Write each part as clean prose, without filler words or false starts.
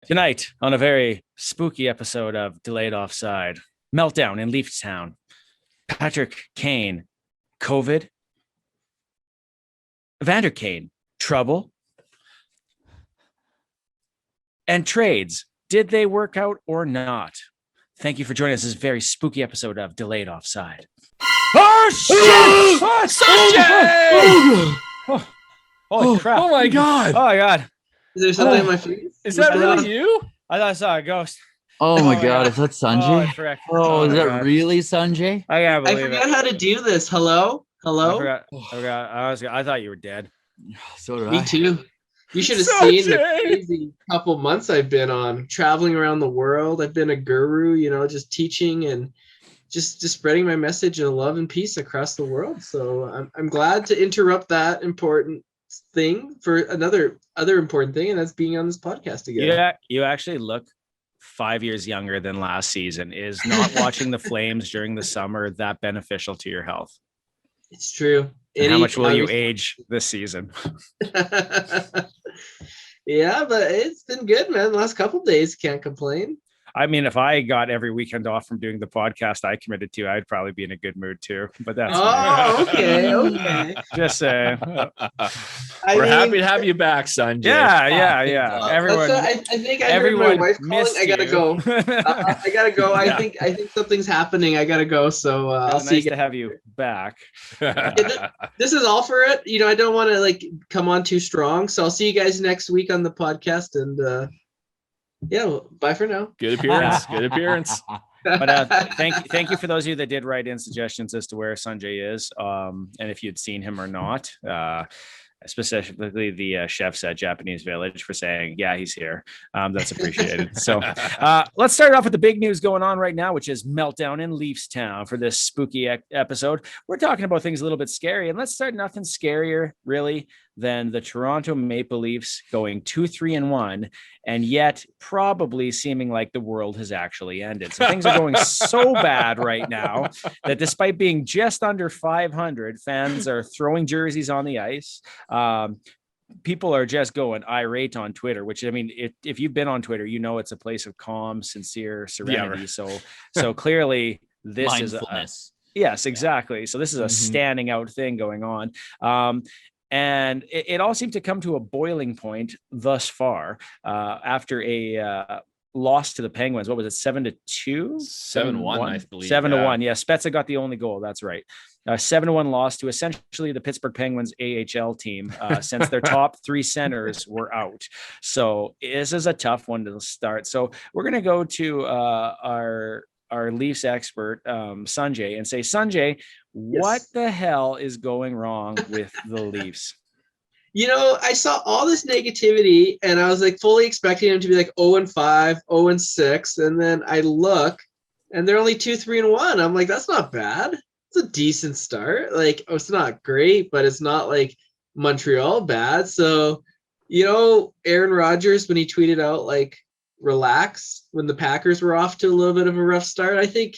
Tonight, on a very spooky episode of Delayed Offside, meltdown in Leafs Town, Patrick Kane, COVID, Evander Kane, trouble, and trades. Did they work out or not? Thank you for joining us. This very spooky episode of Delayed Offside. Oh, shit! Oh, Sanjay! Holy crap. Oh, my God. Oh, my God. Is there something on my face? Is that really you? I thought I saw a ghost. Oh my God, is that Sanjay? Frick. Is that God. really Sanjay? I can't believe forgot how to do this. Hello? I thought you were dead. So did Me I. too. You should have seen the crazy couple months I've been on, traveling around the world. I've been a guru, just teaching and just spreading my message of love and peace across the world. So I'm glad to interrupt that important thing for other important thing, and that's being on this podcast again. Yeah, you actually look 5 years younger than last season. Is not watching the Flames during the summer that beneficial to your health? It's true. And how much will you age this season? Yeah, but it's been good, man. The last couple of days, can't complain. I mean, if I got every weekend off from doing the podcast I committed to, I'd probably be in a good mood too. But that's okay. Just saying. We're happy to have you back, Sanjay. Yeah. Everyone, I think I heard everyone my wife calling. I gotta go. I gotta go. Yeah. I think something's happening. I gotta go. So I'll see nice you. to have you back. This is all for it. I don't want to come on too strong. So I'll see you guys next week on the podcast. And bye for now. Good appearance. But thank you for those of you that did write in suggestions as to where Sanjay is, and if you'd seen him or not. Specifically the chefs at Japanese Village for saying, yeah, he's here. That's appreciated. So let's start off with the big news going on right now, which is meltdown in Leafs Town for this spooky episode. We're talking about things a little bit scary, and let's start nothing scarier really than the Toronto Maple Leafs going 2-3-1, and yet probably seeming like the world has actually ended. So things are going so bad right now that despite being just under 500, fans are throwing jerseys on the ice. People are just going irate on Twitter, which, I mean, if you've been on Twitter, it's a place of calm, sincere serenity. Yeah. So clearly this is yes, exactly. So this is a standing out thing going on. And it all seemed to come to a boiling point thus far after a loss to the Penguins. What was it? 7-2, 7-1, I believe. 7-1. Yeah. Spezza got the only goal. That's right. 7-1 loss to essentially the Pittsburgh Penguins AHL team since their top three centers were out. So this is a tough one to start. So we're going to go to our Leafs expert, Sanjay, and say, Sanjay, what the hell is going wrong with the Leafs? I saw all this negativity, and I was fully expecting them to be 0-5, 0-6, and then I look, and they're only 2-3-1. I'm like, that's not bad. It's a decent start. It's not great, but it's not Montreal bad. So, Aaron Rodgers, when he tweeted out relax when the Packers were off to a little bit of a rough start, I think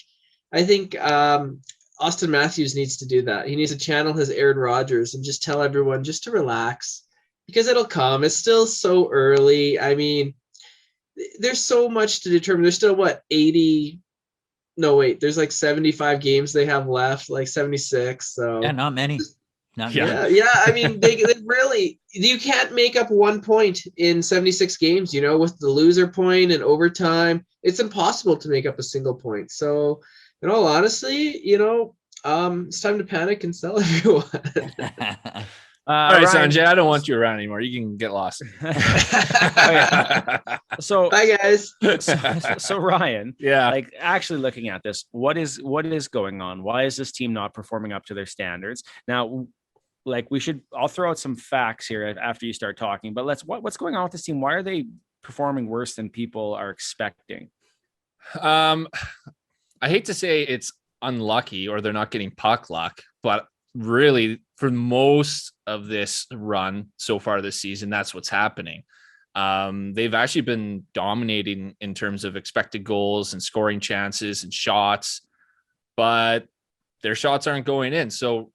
Austin Matthews needs to do that. He needs to channel his Aaron Rodgers and just tell everyone just to relax, because it'll come. It's still so early. I mean, there's so much to determine. There's still there's 75 games they have left, 76. So yeah, not many. Yeah. I mean, they really, you can't make up 1 point in 76 games, with the loser point and overtime. It's impossible to make up a single point. So, in all honesty, it's time to panic and sell everyone. All right, Sanjay, I don't want you around anymore. You can get lost. So, bye, guys. So Ryan, yeah, actually looking at this, what is going on? Why is this team not performing up to their standards? Now, I'll throw out some facts here after you start talking, but what's going on with this team? Why are they performing worse than people are expecting? I hate to say it's unlucky or they're not getting puck luck, but really for most of this run so far this season, that's what's happening. They've actually been dominating in terms of expected goals and scoring chances and shots, but their shots aren't going in. So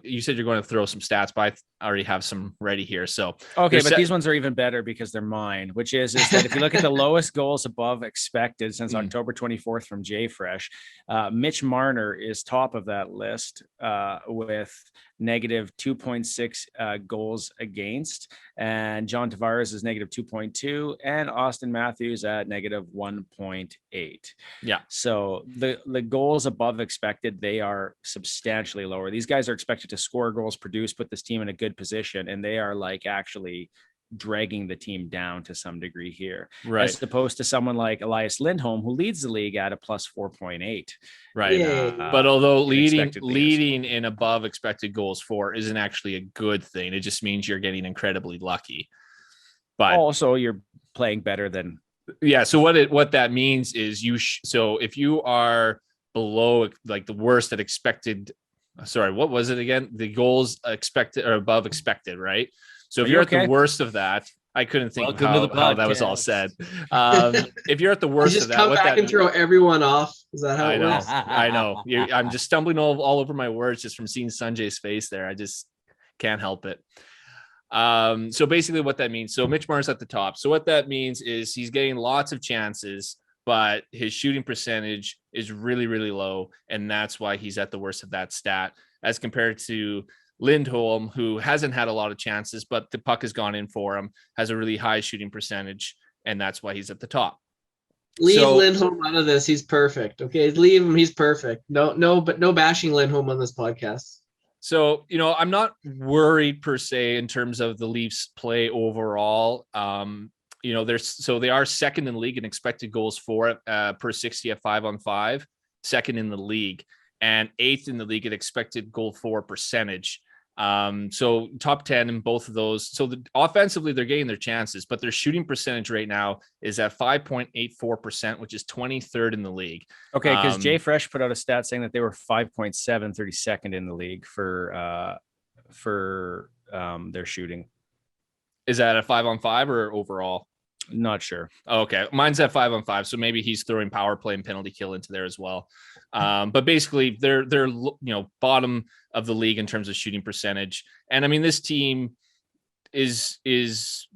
you said you're going to throw some stats, but I already have some ready here. So okay, but these ones are even better because they're mine, which is that if you look at the lowest goals above expected since October 24th from JFresh, Mitch Marner is top of that list with negative 2.6 goals against, and John Tavares is negative 2.2, and Austin Matthews at negative 1.8. Yeah. So the goals above expected, they are substantially lower. These guys are expected to score goals, produce, put this team in a good position, and they are like actually dragging the team down to some degree here, right? As opposed to someone like Elias Lindholm, who leads the league at a plus 4.8. Right. But although leading in above expected goals for isn't actually a good thing, it just means you're getting incredibly lucky. But also you're playing better than. Yeah. So what that means is so if you are below like the worst at expected, sorry, what was it again? The goals expected or above expected, right? So if you're at the worst of that, I couldn't think of how that was all said. If you're at the worst of that, come back and throw everyone off. Is that how it works? I know. I'm just stumbling all over my words just from seeing Sanjay's face there. I just can't help it. So basically what that means, so Mitch Marner's at the top. So what that means is he's getting lots of chances, but his shooting percentage is really, really low. And that's why he's at the worst of that stat as compared to Lindholm, who hasn't had a lot of chances, but the puck has gone in for him, has a really high shooting percentage, and that's why he's at the top. Leave Lindholm out of this. He's perfect. Okay, leave him. He's perfect. No bashing Lindholm on this podcast. So, I'm not worried per se in terms of the Leafs play overall. They are second in the league in expected goals for per 60 at 5-on-5, second in the league, and eighth in the league at expected goal for percentage. So top 10 in both of those. So offensively, they're getting their chances, but their shooting percentage right now is at 5.84%, which is 23rd in the league. Okay, because JFresh put out a stat saying that they were 5.7, 32nd in the league for their shooting. Is that a 5-on-5 or overall? Not sure. Okay, mine's at 5-on-5, so maybe he's throwing power play and penalty kill into there as well. But basically, they're bottom of the league in terms of shooting percentage. And I mean, this team is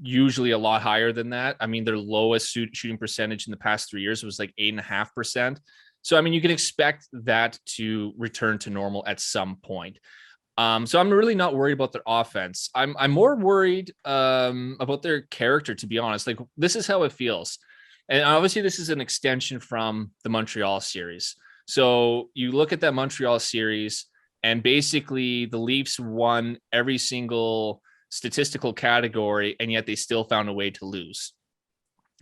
usually a lot higher than that. I mean, their lowest shooting percentage in the past 3 years was like 8.5%. So I mean, you can expect that to return to normal at some point. So I'm really not worried about their offense. I'm more worried about their character, to be honest. Like, this is how it feels. And obviously this is an extension from the Montreal series. So you look at that Montreal series and basically the Leafs won every single statistical category, and yet they still found a way to lose.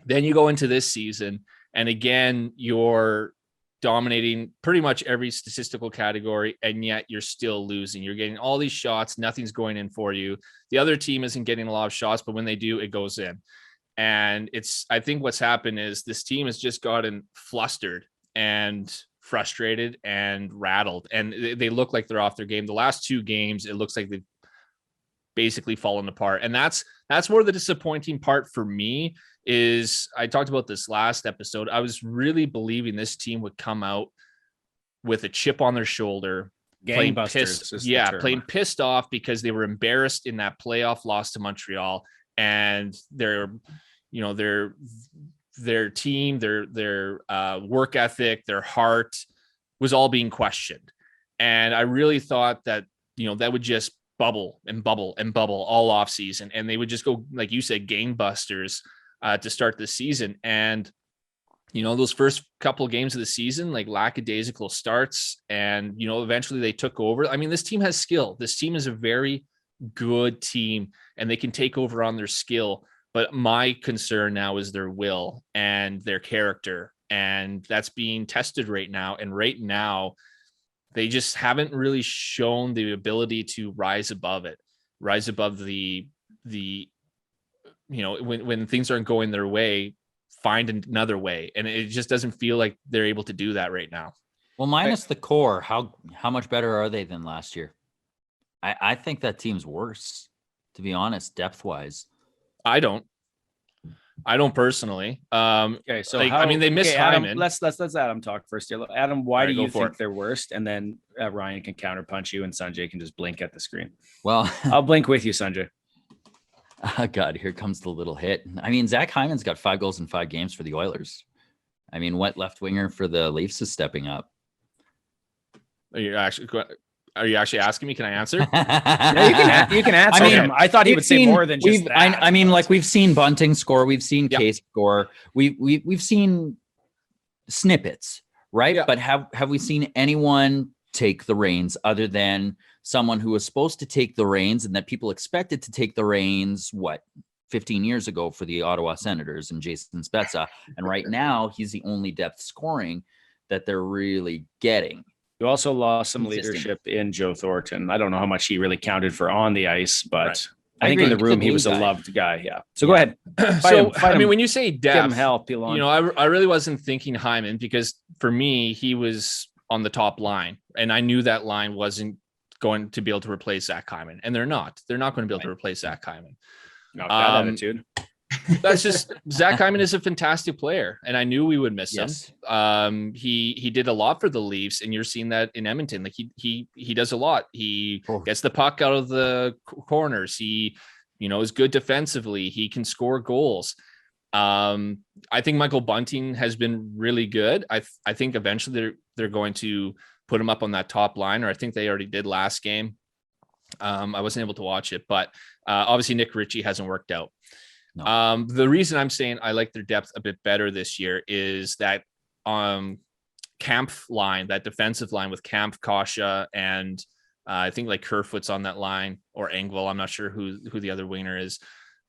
Then you go into this season and again, you're dominating pretty much every statistical category, and yet you're still losing. You're getting all these shots, nothing's going in for you. The other team isn't getting a lot of shots, but when they do, it goes in. And I think what's happened is this team has just gotten flustered and frustrated and rattled, and they look like they're off their game. The last two games, it looks like they've basically fallen apart. And that's where the disappointing part for me is. I talked about this last episode. I was really believing this team would come out with a chip on their shoulder, playing pissed off because they were embarrassed in that playoff loss to Montreal, and their team, their work ethic, their heart was all being questioned. And I really thought that, that would just bubble and bubble and bubble all off season. And they would just go, like you said, gangbusters to start the season. And, those first couple of games of the season, like lackadaisical starts, and, eventually they took over. I mean, this team has skill. This team is a very good team, and they can take over on their skill. But my concern now is their will and their character, and that's being tested right now. And right now, they just haven't really shown the ability to rise above the when things aren't going their way, find another way. And it just doesn't feel like they're able to do that right now. Well, minus the core, how much better are they than last year? I think that team's worse, to be honest, depth wise. I don't. I don't personally. Okay, so I mean, they miss Adam, Hyman. let's Adam talk first here. Adam, why All right, do go you for think it. they're worst? And then Ryan can counterpunch you, and Sanjay can just blink at the screen. Well, I'll blink with you, Sanjay. oh God, here comes the little hit. I mean, Zach Hyman's got 5 goals in 5 games for the Oilers. I mean, what left winger for the Leafs is stepping up? Are you actually asking me? Can I answer? Yeah, you can answer him. I thought he would say more than just that. I mean, like, we've seen Bunting score, we've seen Yep. Case score, we've seen snippets, right? Yep. But have we seen anyone take the reins other than someone who was supposed to take the reins and that people expected to take the reins 15 years ago for the Ottawa Senators and Jason Spezza, and right now he's the only depth scoring that they're really getting. You also lost some Consistent. leadership in Joe Thornton. I don't know how much he really counted for on the ice, but Right. I think agree. in the He's a room he blue was a guy. loved guy. Yeah. So go ahead. So, Fight I mean, him. when you say Give him depth, help, Elon. you know, I really wasn't thinking Hyman, because for me, he was on the top line, and I knew that line wasn't going to be able to replace Zach Hyman, and they're not going to be able to replace Zach Hyman. Not bad attitude. That's just Zach Hyman is a fantastic player, and I knew we would miss Yes. him. He did a lot for the Leafs, and you're seeing that in Edmonton. Like he does a lot. He gets the puck out of the corners. He, you know, is good defensively. He can score goals. I think Michael Bunting has been really good. I think eventually they're going to put him up on that top line, or I think they already did last game. I wasn't able to watch it, but obviously Nick Ritchie hasn't worked out. No. The reason I'm saying I like their depth a bit better this year is that Kampf line, that defensive line with Kampf, Kasha, and I think like Kerfoot's on that line, or Engvall. I'm not sure who the other winger is.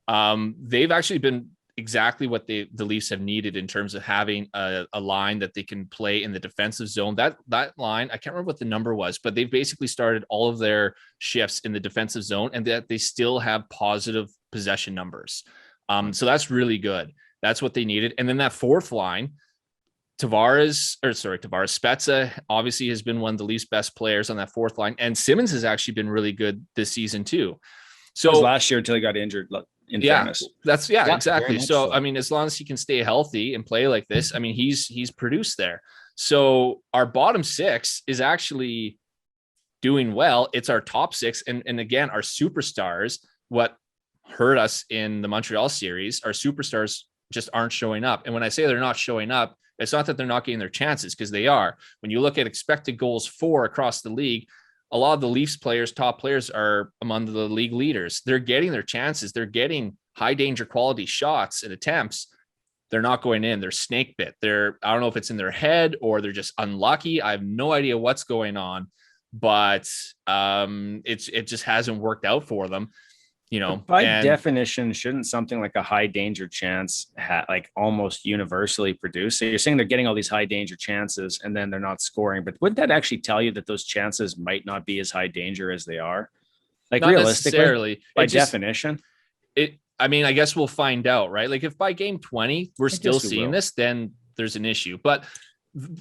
They've actually been exactly what the Leafs have needed in terms of having a line that they can play in the defensive zone. That line, I can't remember what the number was, but they've basically started all of their shifts in the defensive zone, and that they still have positive possession numbers. So that's really good. That's what they needed. And then that fourth line, Spezza obviously has been one of the Leafs' best players on that fourth line. And Simmons has actually been really good this season too. So it was last year until he got injured. In fairness, exactly. So, so I mean, as long as he can stay healthy and play like this, I mean, he's produced there. So our bottom six is actually doing well. It's our top six. And again, our superstars, what hurt us in the Montreal series, our superstars just aren't showing up. And when I say they're not showing up, it's not that they're not getting their chances, because they are. When you look at expected goals for across the league, a lot of the Leafs players, top players, are among the league leaders. They're getting their chances. They're getting high danger quality shots and attempts. They're not going in. They're snake bit. I don't know if it's in their head or they're just unlucky. I have no idea what's going on, but it just hasn't worked out for them. You know, by definition, shouldn't something like a high danger chance like almost universally produce? So you're saying they're getting all these high danger chances and then they're not scoring, but wouldn't that actually tell you that those chances might not be as high danger as they are? Like, not realistically, by definition? I mean, I guess we'll find out, right? Like, if by game 20 we're still seeing this, then there's an issue. But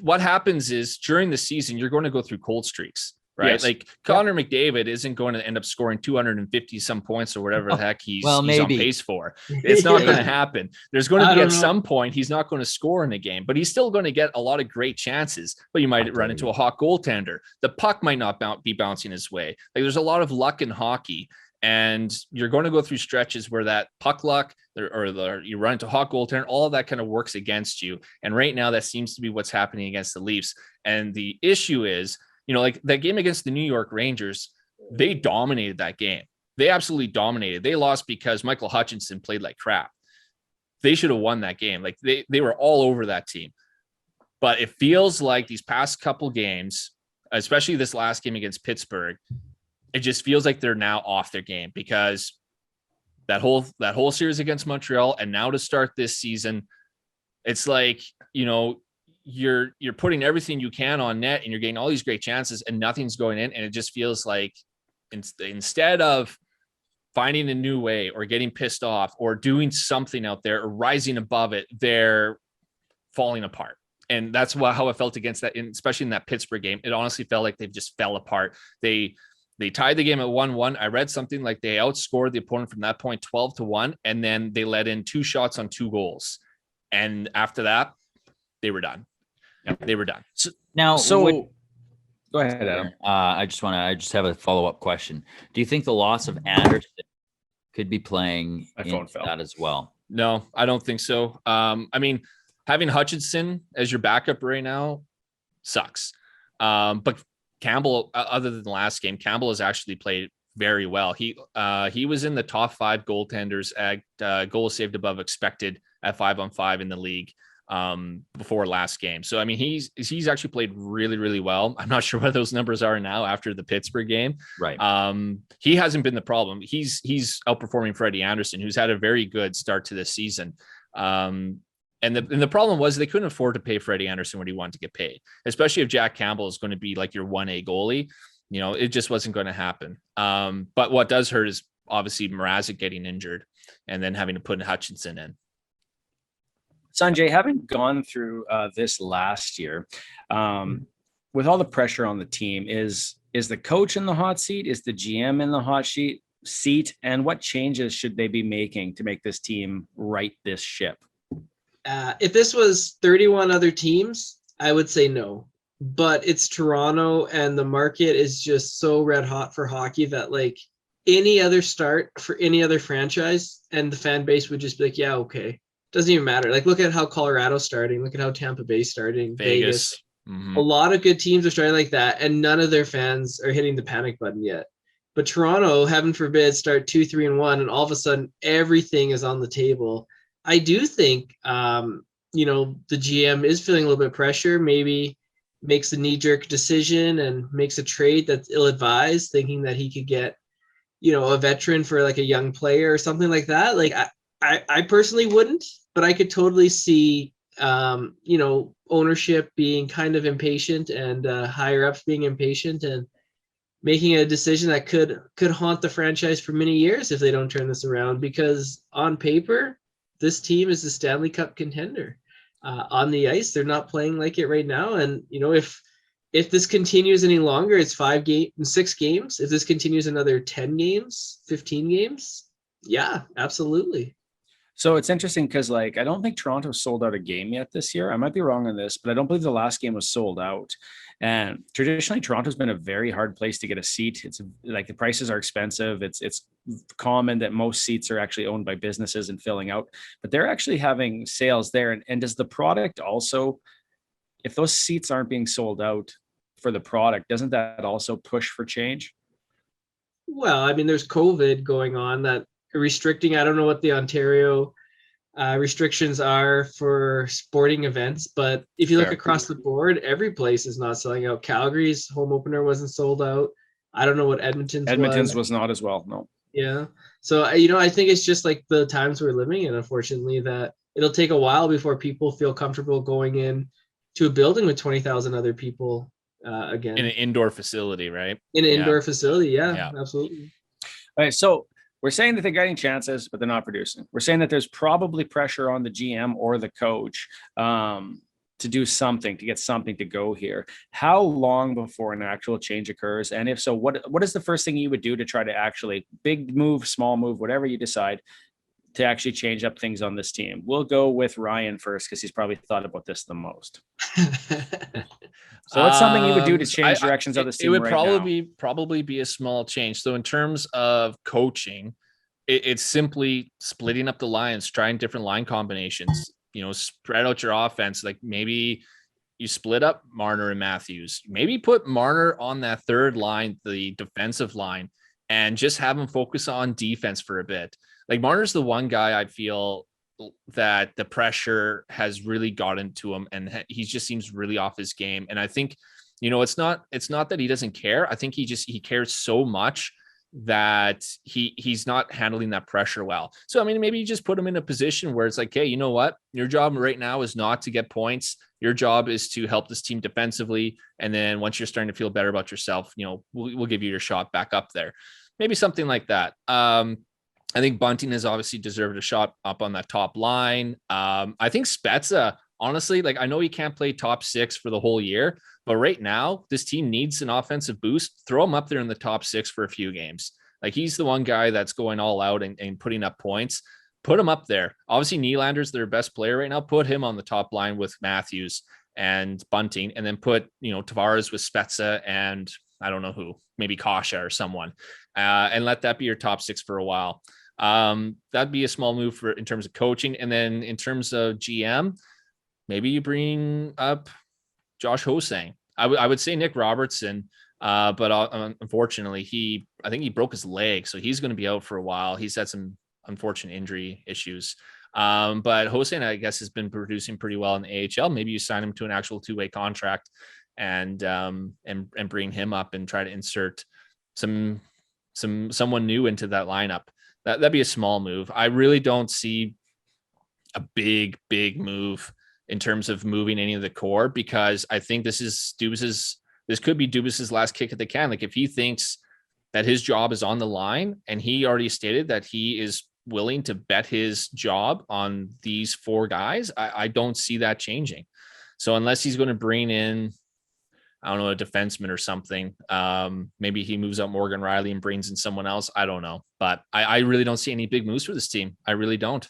what happens is during the season, you're going to go through cold streaks. Right. Yes. Like Connor McDavid isn't going to end up scoring 250 some points or whatever the heck he's on pace for. It's not going to happen. There's going to be some point he's not going to score in a game, but he's still going to get a lot of great chances. But you might run into a hot goaltender. The puck might not be bouncing his way. Like, there's a lot of luck in hockey, and you're going to go through stretches where that puck luck or you run into a hot goaltender, all of that kind of works against you. And right now that seems to be what's happening against the Leafs. And the issue is, you know, like that game against the New York Rangers, they dominated that game. They absolutely dominated. They lost because Michael Hutchinson played like crap. They should have won that game. Like, they were all over that team. But it feels like these past couple games, especially this last game against Pittsburgh, it just feels like they're now off their game, because that whole series against Montreal, and now to start this season, it's like, you know, you're putting everything you can on net and you're getting all these great chances and nothing's going in. And it just feels like instead of finding a new way or getting pissed off or doing something out there or rising above it, they're falling apart. And that's how I felt against that, especially in that Pittsburgh game. It honestly felt like they've just fell apart. They They tied the game at 1-1. I read something like they outscored the opponent from that point 12-1, and then they let in 2 shots on 2 goals. And after that, they were done. They were done. Go ahead, Adam. I just have a follow-up question. Do you think the loss of Anderson could be playing into that as well? No, I don't think so. I mean, having Hutchinson as your backup right now sucks. But Campbell, other than the last game, Campbell has actually played very well. He was in the top 5 goaltenders at goals saved above expected at 5-on-5 in the league before last game. So, I mean, he's actually played really, really well. I'm not sure what those numbers are now after the Pittsburgh game. Right. He hasn't been the problem. He's outperforming Freddie Anderson, who's had a very good start to this season. And the problem was they couldn't afford to pay Freddie Anderson what he wanted to get paid, especially if Jack Campbell is going to be like your 1A goalie. You know, it just wasn't going to happen. But what does hurt is obviously Mrazek getting injured and then having to put Hutchinson in. Sanjay, having gone through this last year, with all the pressure on the team, is the coach in the hot seat? Is the GM in the hot seat? And what changes should they be making to make this team right this ship? If this was 31 other teams, I would say no. But it's Toronto, and the market is just so red hot for hockey that like any other start for any other franchise, and the fan base would just be like, yeah, okay. Doesn't even matter. Like, look at how Colorado's starting. Look at how Tampa Bay's starting. Vegas. Mm-hmm. A lot of good teams are starting like that, and none of their fans are hitting the panic button yet. But Toronto, heaven forbid, start 2-3-1, and all of a sudden everything is on the table. I do think, the GM is feeling a little bit of pressure. Maybe makes a knee-jerk decision and makes a trade that's ill-advised, thinking that he could get, a veteran for like a young player or something like that. Like I personally wouldn't, but I could totally see, ownership being kind of impatient and higher ups being impatient and making a decision that could haunt the franchise for many years if they don't turn this around. Because on paper, this team is a Stanley Cup contender. On the ice, they're not playing like it right now. And if this continues any longer, it's 6 games. If this continues another 10 games, 15 games, yeah, absolutely. So it's interesting because, I don't think Toronto sold out a game yet this year. I might be wrong on this, but I don't believe the last game was sold out. And traditionally, Toronto's been a very hard place to get a seat. It's like the prices are expensive. It's common that most seats are actually owned by businesses and filling out, but they're actually having sales there. And does the product also, if those seats aren't being sold out for the product, doesn't that also push for change? Well, I mean, there's COVID going on that restricting. I don't know what the Ontario restrictions are for sporting events, but if you look across the board, every place is not selling out. Calgary's home opener wasn't sold out. I don't know what Edmonton's was not as well. No. Yeah. So, I think it's just like the times we're living in, unfortunately, that it'll take a while before people feel comfortable going in to a building with 20,000 other people again. In an indoor facility, right? In an indoor facility. Yeah, absolutely. All right. So we're saying that they're getting chances, but they're not producing. We're saying that there's probably pressure on the GM or the coach to do something, to get something to go here. How long before an actual change occurs? And if so, what is the first thing you would do to try to actually, big move, small move, whatever you decide, to actually change up things on this team? We'll go with Ryan first because he's probably thought about this the most. So what's something you would do to change directions of this team? It would probably be a small change. So in terms of coaching, it's simply splitting up the lines, trying different line combinations, spread out your offense. Like maybe you split up Marner and Matthews, maybe put Marner on that third line, the defensive line, and just have him focus on defense for a bit. Like Marner's the one guy I feel that the pressure has really gotten to him, and he just seems really off his game. And I think, it's not that he doesn't care. I think he cares so much that he's not handling that pressure well. So, I mean, maybe you just put him in a position where it's like, hey, you know what? Your job right now is not to get points. Your job is to help this team defensively. And then once you're starting to feel better about yourself, we'll give you your shot back up there. Maybe something like that. I think Bunting has obviously deserved a shot up on that top line. I think Spezza honestly, like I know he can't play top 6 for the whole year, but right now this team needs an offensive boost. Throw him up there in the top 6 for a few games. Like he's the one guy that's going all out and putting up points. Put him up there. Obviously, Nylander's their best player right now. Put him on the top line with Matthews and Bunting, and then put, Tavares with Spezza and I don't know who, maybe Kasha or someone, and let that be your top 6 for a while. That'd be a small move in terms of coaching. And then in terms of GM, maybe you bring up Josh Hosang. I would say Nick Robertson, but unfortunately, I think he broke his leg, so he's going to be out for a while. He's had some unfortunate injury issues. But Hosang, I guess, has been producing pretty well in the AHL. Maybe you sign him to an actual 2-way contract and bring him up and try to insert someone new into that lineup. That'd be a small move. I really don't see a big move in terms of moving any of the core, because I think this could be Dubas's last kick at the can. Like if he thinks that his job is on the line, and he already stated that he is willing to bet his job on these 4 guys, I don't see that changing. So unless he's going to bring in, I don't know, a defenseman or something, maybe he moves out Morgan Riley and brings in someone else. I don't know, but I really don't see any big moves for this team. I really don't.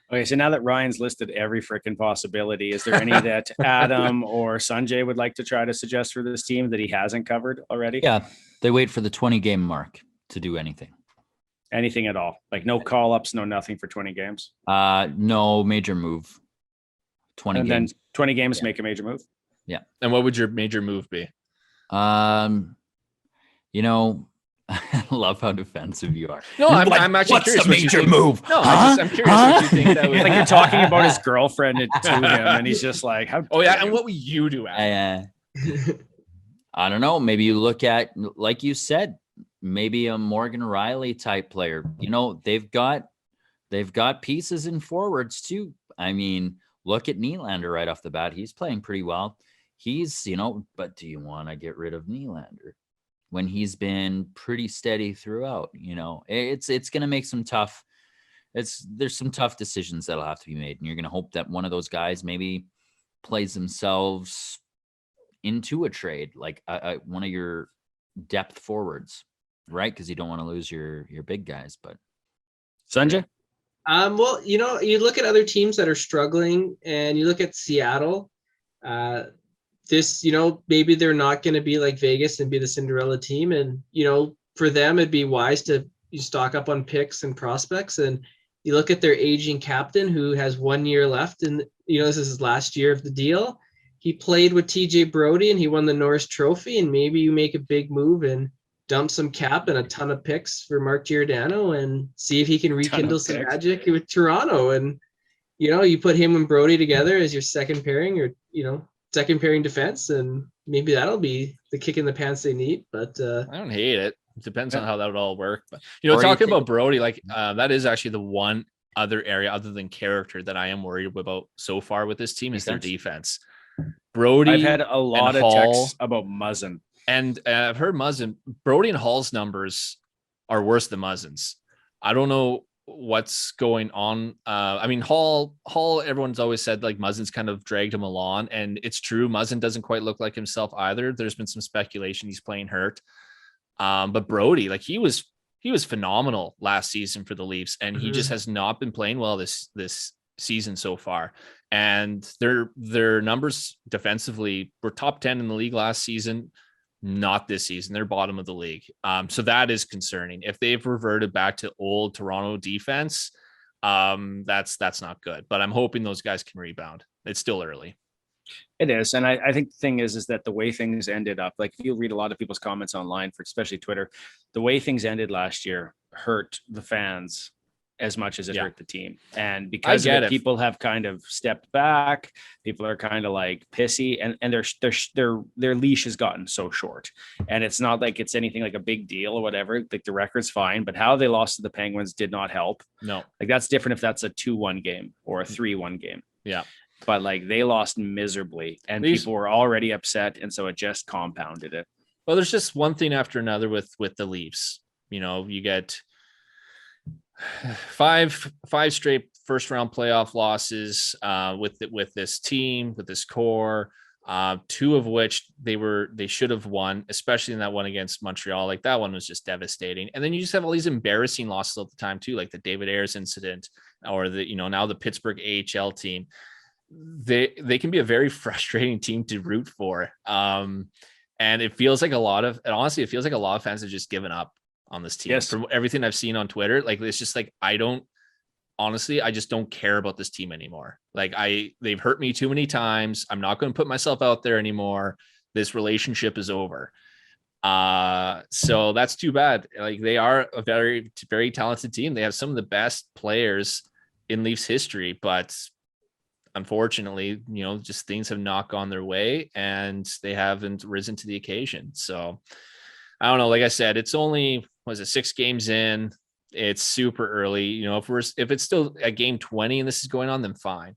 Okay, so now that Ryan's listed every freaking possibility, is there any that Adam or Sanjay would like to try to suggest for this team that he hasn't covered already? Yeah, they wait for the 20 game mark to do anything. Anything at all? Like no call-ups, no nothing for 20 games? No major move. 20 and games. Then 20 games make a major move? Yeah. And what would your major move be? I love how defensive you are. No, I'm actually what's curious. What's the major move? No, I'm curious what you think that would. Like you're talking about his girlfriend to him, and he's just like, "How?" Oh yeah, and what would you do? I don't know. Maybe you look at, like you said, maybe a Morgan Riley type player. They've got pieces in forwards too. I mean, look at Nylander right off the bat. He's playing pretty well. He's, but do you want to get rid of Nylander when he's been pretty steady throughout? It's going to make some tough. There's some tough decisions that'll have to be made, and you're going to hope that one of those guys maybe plays themselves into a trade, like one of your depth forwards, right? Because you don't want to lose your big guys. But Sanjay? Well, you look at other teams that are struggling, and you look at Seattle. Maybe they're not going to be like Vegas and be the Cinderella team. And, for them, it'd be wise to stock up on picks and prospects. And you look at their aging captain who has 1 year left, and, this is his last year of the deal. He played with TJ Brody and he won the Norris Trophy, and maybe you make a big move and dump some cap and a ton of picks for Mark Giordano and see if he can rekindle some magic with Toronto. And, you put him and Brody together as your second pairing, or, second pairing defense, and maybe that'll be the kick in the pants they need. But I don't hate it. It depends on how that would all work. But talking about Brody, like that is actually the one other area other than character that I am worried about so far with this team is their defense. Brody, I've had a lot of texts about Muzzin, and I've heard Muzzin. Brody and Hall's numbers are worse than Muzzin's. I don't know what's going on. Hall, everyone's always said like Muzzin's kind of dragged him along, and it's true. Muzzin doesn't quite look like himself either. There's been some speculation he's playing hurt. But Brody, like he was phenomenal last season for the Leafs, and he just has not been playing well this season so far. And their numbers defensively were top 10 in the league last season. Not this season. They're bottom of the league. So that is concerning. If they've reverted back to old Toronto defense, that's not good. But I'm hoping those guys can rebound. It's still early. It is. And I think the thing is that the way things ended up, like you'll read a lot of people's comments online, for especially Twitter, the way things ended last year hurt the fans as much as it hurt the team. And because of it, people have kind of stepped back. People are kind of like pissy, and their leash has gotten so short. And it's not like it's anything like a big deal or whatever. Like the record's fine, but how they lost to the Penguins did not help. No, like that's different if that's a 2-1 game or a 3-1 game. Yeah. But like they lost miserably, and people were already upset, and so it just compounded it. Well, there's just one thing after another with the Leafs. You get five straight first round playoff losses with this team, with this core. Two of which they should have won, especially in that one against Montreal. Like that one was just devastating. And then you just have all these embarrassing losses at the time too, like the David Ayres incident, or now the Pittsburgh AHL team. They can be a very frustrating team to root for. And it feels like honestly, it feels like a lot of fans have just given up on this team. Yes. From everything I've seen on Twitter. Like it's just like I just don't care about this team anymore. Like they've hurt me too many times. I'm not going to put myself out there anymore. This relationship is over. So that's too bad. Like they are a very, very talented team. They have some of the best players in Leafs history, but unfortunately, just things have not gone their way and they haven't risen to the occasion. So I don't know. Like I said, it's only, 6 games in. It's super early. If it's still at game 20 and this is going on, then fine.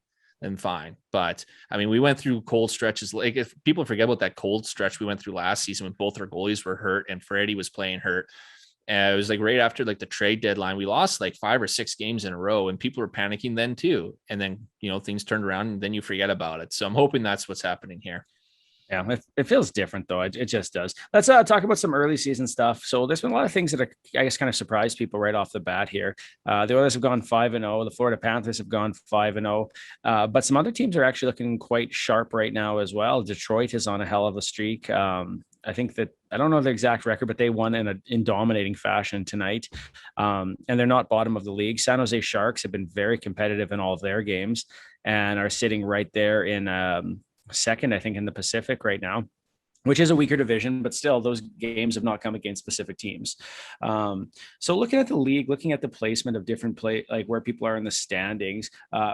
But I mean, we went through cold stretches. Like if people forget about that cold stretch we went through last season when both our goalies were hurt and Freddie was playing hurt. And it was like right after like the trade deadline, we lost like 5 or 6 games in a row and people were panicking then too. And then, things turned around and then you forget about it. So I'm hoping that's what's happening here. Yeah, it feels different though. It just does. Let's talk about some early season stuff. So there's been a lot of things that I guess kind of surprised people right off the bat here. The Oilers have gone 5-0. The Florida Panthers have gone 5-0. But some other teams are actually looking quite sharp right now as well. Detroit is on a hell of a streak. I think that I don't know the exact record, but they won in dominating fashion tonight. And they're not bottom of the league. San Jose Sharks have been very competitive in all of their games and are sitting right there in second, I think, in the Pacific right now, which is a weaker division, but still those games have not come against specific teams. So looking at the league, looking at the placement of different like where people are in the standings,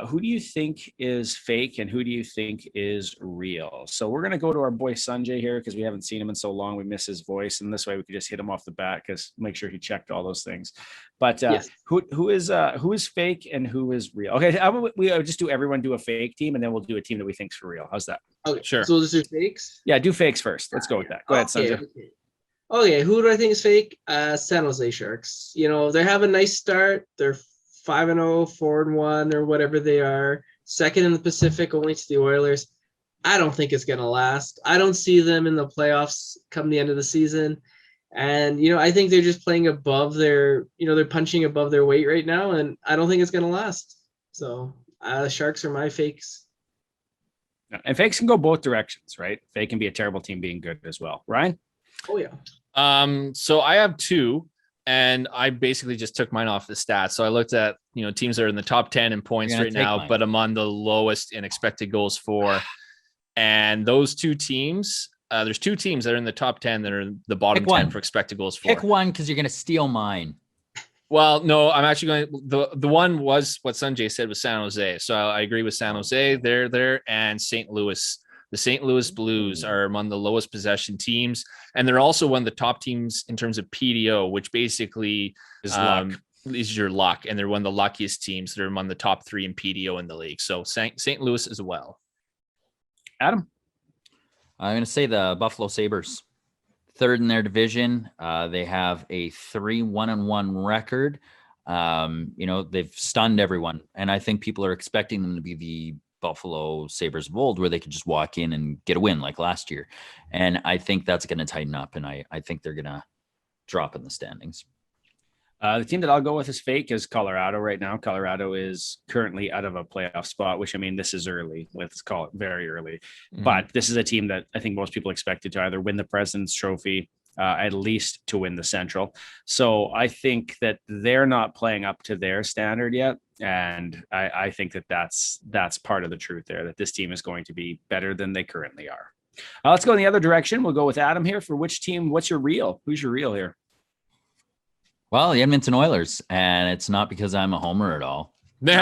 who do you think is fake and who do you think is real? So we're going to go to our boy Sanjay here because we haven't seen him in so long. We miss his voice. And this way we could just hit him off the bat because make sure he checked all those things. But yes. who is fake and who is real? Okay. We just everyone do a fake team and then we'll do a team that we think's for real. How's that? Okay, sure. So we'll just do fakes? Yeah, do fakes first. Let's go with that. Go ahead, Sanjay. Okay, who do I think is fake? San Jose Sharks. They have a nice start. They're 5-0, 4-1, or whatever they are. Second in the Pacific, only to the Oilers. I don't think it's going to last. I don't see them in the playoffs come the end of the season. And, I think they're just playing above their, they're punching above their weight right now. And I don't think it's going to last. So Sharks are my fakes. And fakes can go both directions, right? Fake can be a terrible team being good as well. Ryan? Oh, yeah. So I have 2, and I basically just took mine off the stats. So I looked at, teams that are in the top 10 in points right now, but among the lowest in expected goals for. And those 2 teams, there's 2 teams that are in the top 10 that are in the bottom 10 for expected goals for. Pick one because you're going to steal mine. Well, no, I'm actually going. The one was what Sanjay said was San Jose, so I agree with San Jose. They're there, and St. Louis. The St. Louis Blues are among the lowest possession teams, and they're also one of the top teams in terms of PDO, which basically is your luck, and they're one of the luckiest teams. They're among the top 3 in PDO in the league. So St. Louis as well. Adam, I'm going to say the Buffalo Sabres. 3rd in their division. They have a 3-1-1 record. They've stunned everyone. And I think people are expecting them to be the Buffalo Sabres of old, where they could just walk in and get a win like last year. And I think that's going to tighten up. And I think they're going to drop in the standings. The team that I'll go with is fake is Colorado right now. Colorado is currently out of a playoff spot, which, I mean, this is early. Let's call it very early. Mm-hmm. But this is a team that I think most people expected to either win the President's Trophy, at least to win the Central. So I think that they're not playing up to their standard yet. And I think that that's part of the truth there, that this team is going to be better than they currently are. Let's go in the other direction. We'll go with Adam here for which team. What's your real? Who's your real here? Well, the Edmonton Oilers, and it's not because I'm a homer at all. No.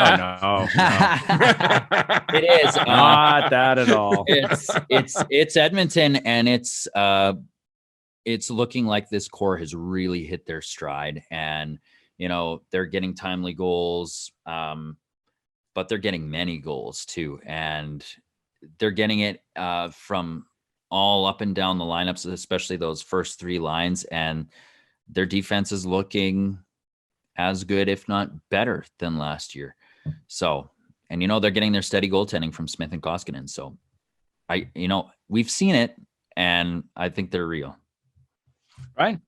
It is not that at all. It's Edmonton, and it's looking like this core has really hit their stride, and they're getting timely goals, but they're getting many goals too, and they're getting it from all up and down the lineups, especially those first 3 lines, and their defense is looking as good, if not better, than last year. So, and they're getting their steady goaltending from Smith and Koskinen. So we've seen it, and I think they're real. Right.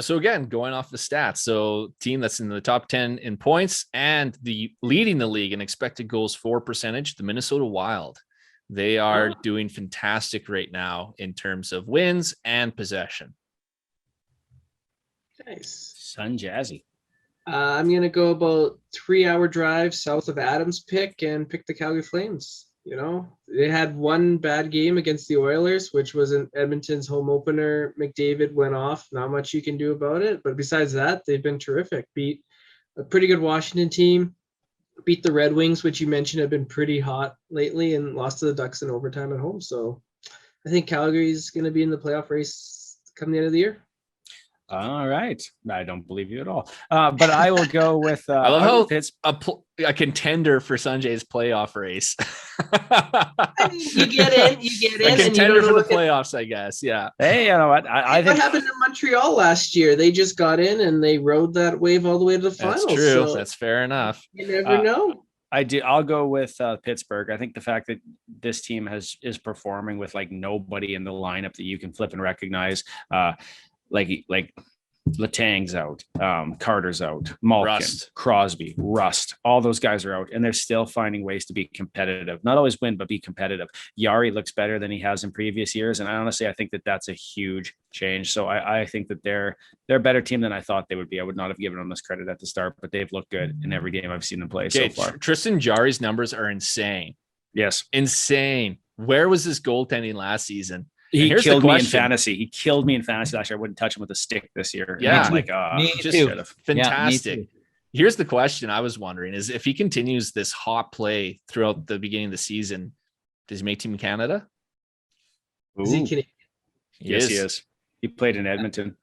So again, going off the stats, so team that's in the top 10 in points and leading the league in expected goals for percentage, the Minnesota Wild. They are doing fantastic right now in terms of wins and possession. Nice. Sun Jazzy. I'm going to go about 3-hour drive south of Adams pick and pick the Calgary Flames. They had one bad game against the Oilers, which was in Edmonton's home opener. McDavid went off. Not much you can do about it. But besides that, they've been terrific. Beat a pretty good Washington team. Beat the Red Wings, which you mentioned have been pretty hot lately, and lost to the Ducks in overtime at home. So I think Calgary's going to be in the playoff race come the end of the year. All right. I don't believe you at all. But I will go with I love how it's a contender for Sanjay's playoff race. I mean, you get in. A contender for the playoffs, I guess. Yeah. Hey, you know what? I think what happened in Montreal last year? They just got in and they rode that wave all the way to the finals. That's true. So that's fair enough. you never know. I'll go with Pittsburgh. I think the fact that this team is performing with like nobody in the lineup that you can flip and recognize, like Letang's out, Carter's out, Malkin, Crosby, Rust, all those guys are out, and they're still finding ways to be competitive. Not always win, but be competitive. Yari looks better than he has in previous years, and I think that that's a huge change. So I think that they're a better team than I thought they would be. I would not have given them this credit at the start, but they've looked good in every game I've seen them play so far. Tristan Jarry's numbers are insane. Yes. Insane. Where was his goaltending last season? He killed me in fantasy. He killed me in fantasy last year. I wouldn't touch him with a stick this year. Yeah. Fantastic. Here's the question I was wondering is if he continues this hot play throughout the beginning of the season, does he make Team Canada? Is he Canadian? Yes, he is. He played in Edmonton.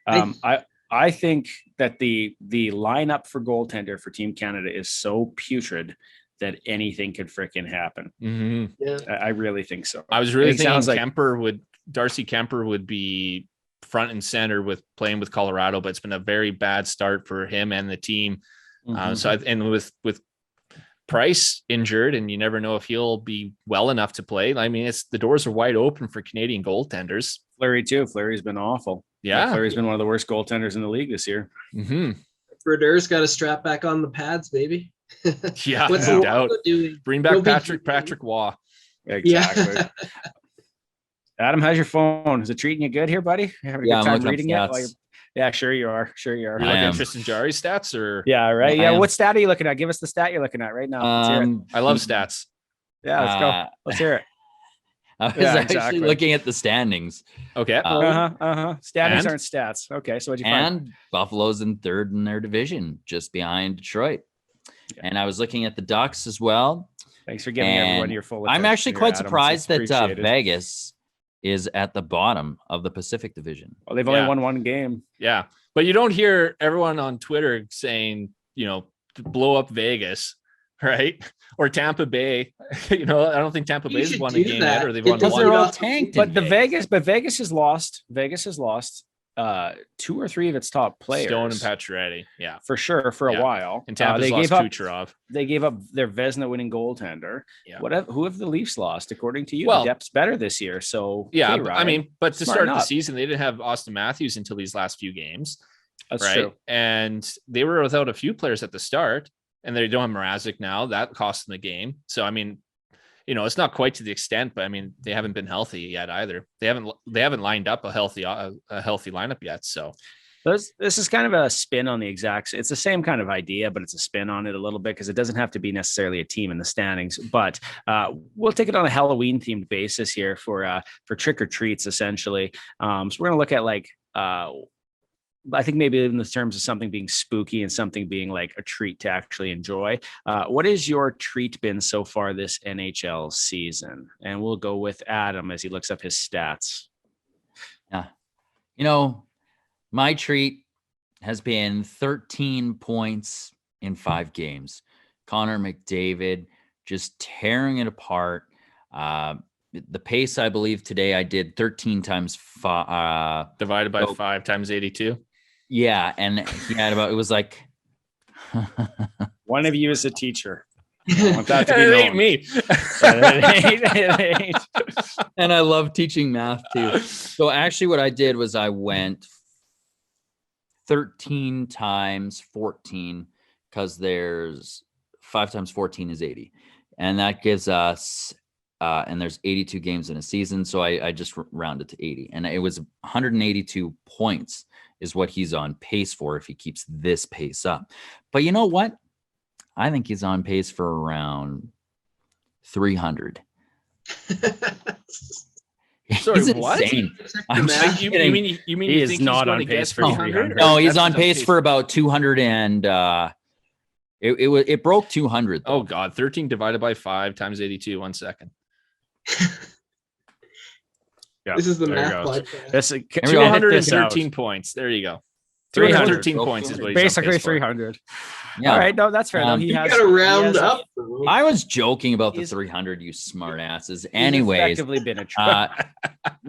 I think that the lineup for goaltender for Team Canada is so putrid that anything could freaking happen. Mm-hmm. Yeah, I really think so. I was really thinking Darcy Kemper would be front and center with playing with Colorado, but it's been a very bad start for him and the team. Mm-hmm. With Price injured, and you never know if he'll be well enough to play. I mean, the doors are wide open for Canadian goaltenders. Fleury too. Fleury's been awful. Yeah, Fleury's been one of the worst goaltenders in the league this year. Mm-hmm. Berdeur's got to strap back on the pads, baby. Yeah, what's no doubt. Bring back Patrick Waugh. Exactly. Yeah. Adam, how's your phone? Is it treating you good here, buddy? You having a good time reading it? Yeah, sure you are. You're looking at Tristan Jarry stats, or right? Yeah. What stat are you looking at? Give us the stat you're looking at right now. I love stats. Yeah, let's go. Let's hear it. I was actually looking at the standings. Okay. Standings aren't stats. Okay. So what'd you find? And Buffalo's in third in their division, just behind Detroit. Yeah. And I was looking at the Ducks as well. Thanks for giving everyone your full attention. I'm actually quite surprised that Vegas is at the bottom of the Pacific Division. Well, they've only won one game. Yeah. But you don't hear everyone on Twitter saying, to blow up Vegas, right? Or Tampa Bay. I don't think Tampa Bay's won a game yet, or they've won one. They're all tanked. But Vegas has lost. Vegas has lost 2 or 3 of its top players. Stone and Pacioretty, yeah, for sure, for a while. And Tampa's lost Kucherov. They gave up their Vezina winning goaltender. Yeah. Who have the Leafs lost? According to you, well, the depth's better this year. So yeah, but to start the season, they didn't have Austin Matthews until these last few games. That's true. And they were without a few players at the start, and they don't have Mrazek now. That cost them the game. So it's not quite to the extent, but they haven't been healthy yet either. They haven't lined up a healthy lineup yet. So this is kind of a spin on the exact. It's the same kind of idea, but it's a spin on it a little bit because it doesn't have to be necessarily a team in the standings. But we'll take it on a Halloween themed basis here for trick or treats essentially. So we're gonna look at I think maybe in the terms of something being spooky and something being like a treat to actually enjoy. What is your treat been so far this NHL season? And we'll go with Adam as he looks up his stats. Yeah. My treat has been 13 points in 5 games. Connor McDavid just tearing it apart. The pace, I believe today I did 13 times 5 divided by 5 times 82. Yeah, and he had it was like One of you is a teacher. I want that to be It ain't known. me. It ain't. And I love teaching math too. So actually what I did was I went 13 times 14 because there's 5 times 14 is 80. And that gives us, and there's 82 games in a season. So I just rounded to 80. And it was 182 points is what he's on pace for if he keeps this pace up. But you know what? I think he's on pace for around 300. Sorry, He's what? insane. I'm Like, just You kidding. mean He you is think he's not going on to get pace for 300? 300. No, he's That's on pace for about 200 and it broke 200 though. Oh God, 13 divided by 5 times 82. 1 second. Yeah, This is the there math it goes. podcast. This, we go. hit this out. 213 points. There you go. 300. 213 points is what he's on Basically pace for. 300. Yeah. All right, no, that's fair. Though. He You has gotta round he has- up. Though. I was joking about the He's- 300, you smart asses. he's Anyways, effectively been a trap.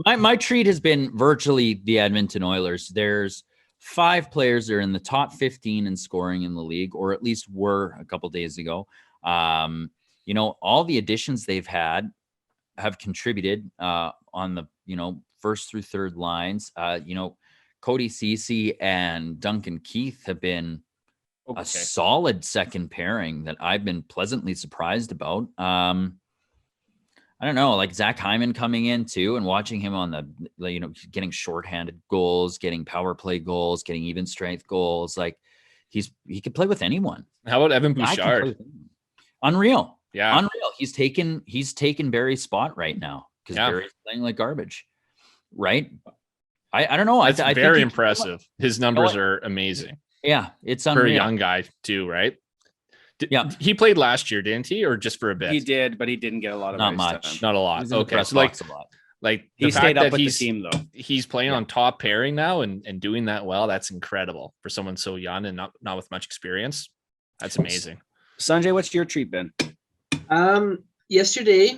my treat has been virtually the Edmonton Oilers. There's 5 players that are in the top 15 in scoring in the league, or at least were a couple days ago. All the additions they've had have contributed on the, first through third lines. Cody Ceci and Duncan Keith have been a solid second pairing that I've been pleasantly surprised about. I don't know, like Zach Hyman coming in too and watching him on the, getting shorthanded goals, getting power play goals, getting even strength goals. Like he could play with anyone. How about Evan I can play Bouchard? with anyone. Unreal. Yeah. Unreal. He's taken Barry's spot right now because Barry's playing like garbage. Right. I don't know. That's I very think impressive. His numbers are amazing. Yeah, it's For a unreal. young guy too, right? Yeah. He played last year, didn't he? Or just for a bit? He did, but he didn't get a lot of Not ice much. time. Not a He lot. was in the Okay. press So box a lot. He the stayed fact up that with the he's team though. he's playing Yeah. on top pairing now and doing that well, that's incredible for someone so young and not with much experience. That's amazing. Sanjay, what's your treat been? Yesterday,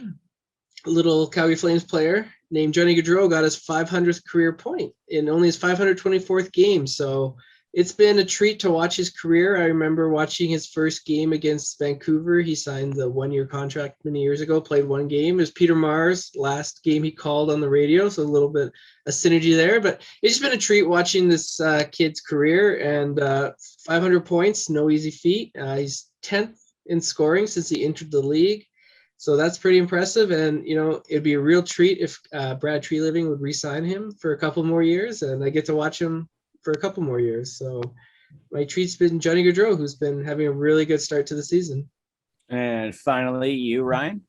a little Calgary Flames player named Johnny Gaudreau got his 500th career point in only his 524th game. So it's been a treat to watch his career. I remember watching his first game against Vancouver. He signed the 1-year contract many years ago, played 1 game. It was Peter Mars' last game he called on the radio. So a little bit of synergy there, but it's just been a treat watching this kid's career and 500 points, no easy feat. He's 10th in scoring since he entered the league. So that's pretty impressive. And, it'd be a real treat if Brad Treliving would re-sign him for a couple more years and I get to watch him for a couple more years. So my treat's been Johnny Gaudreau, who's been having a really good start to the season. And finally, you, Ryan.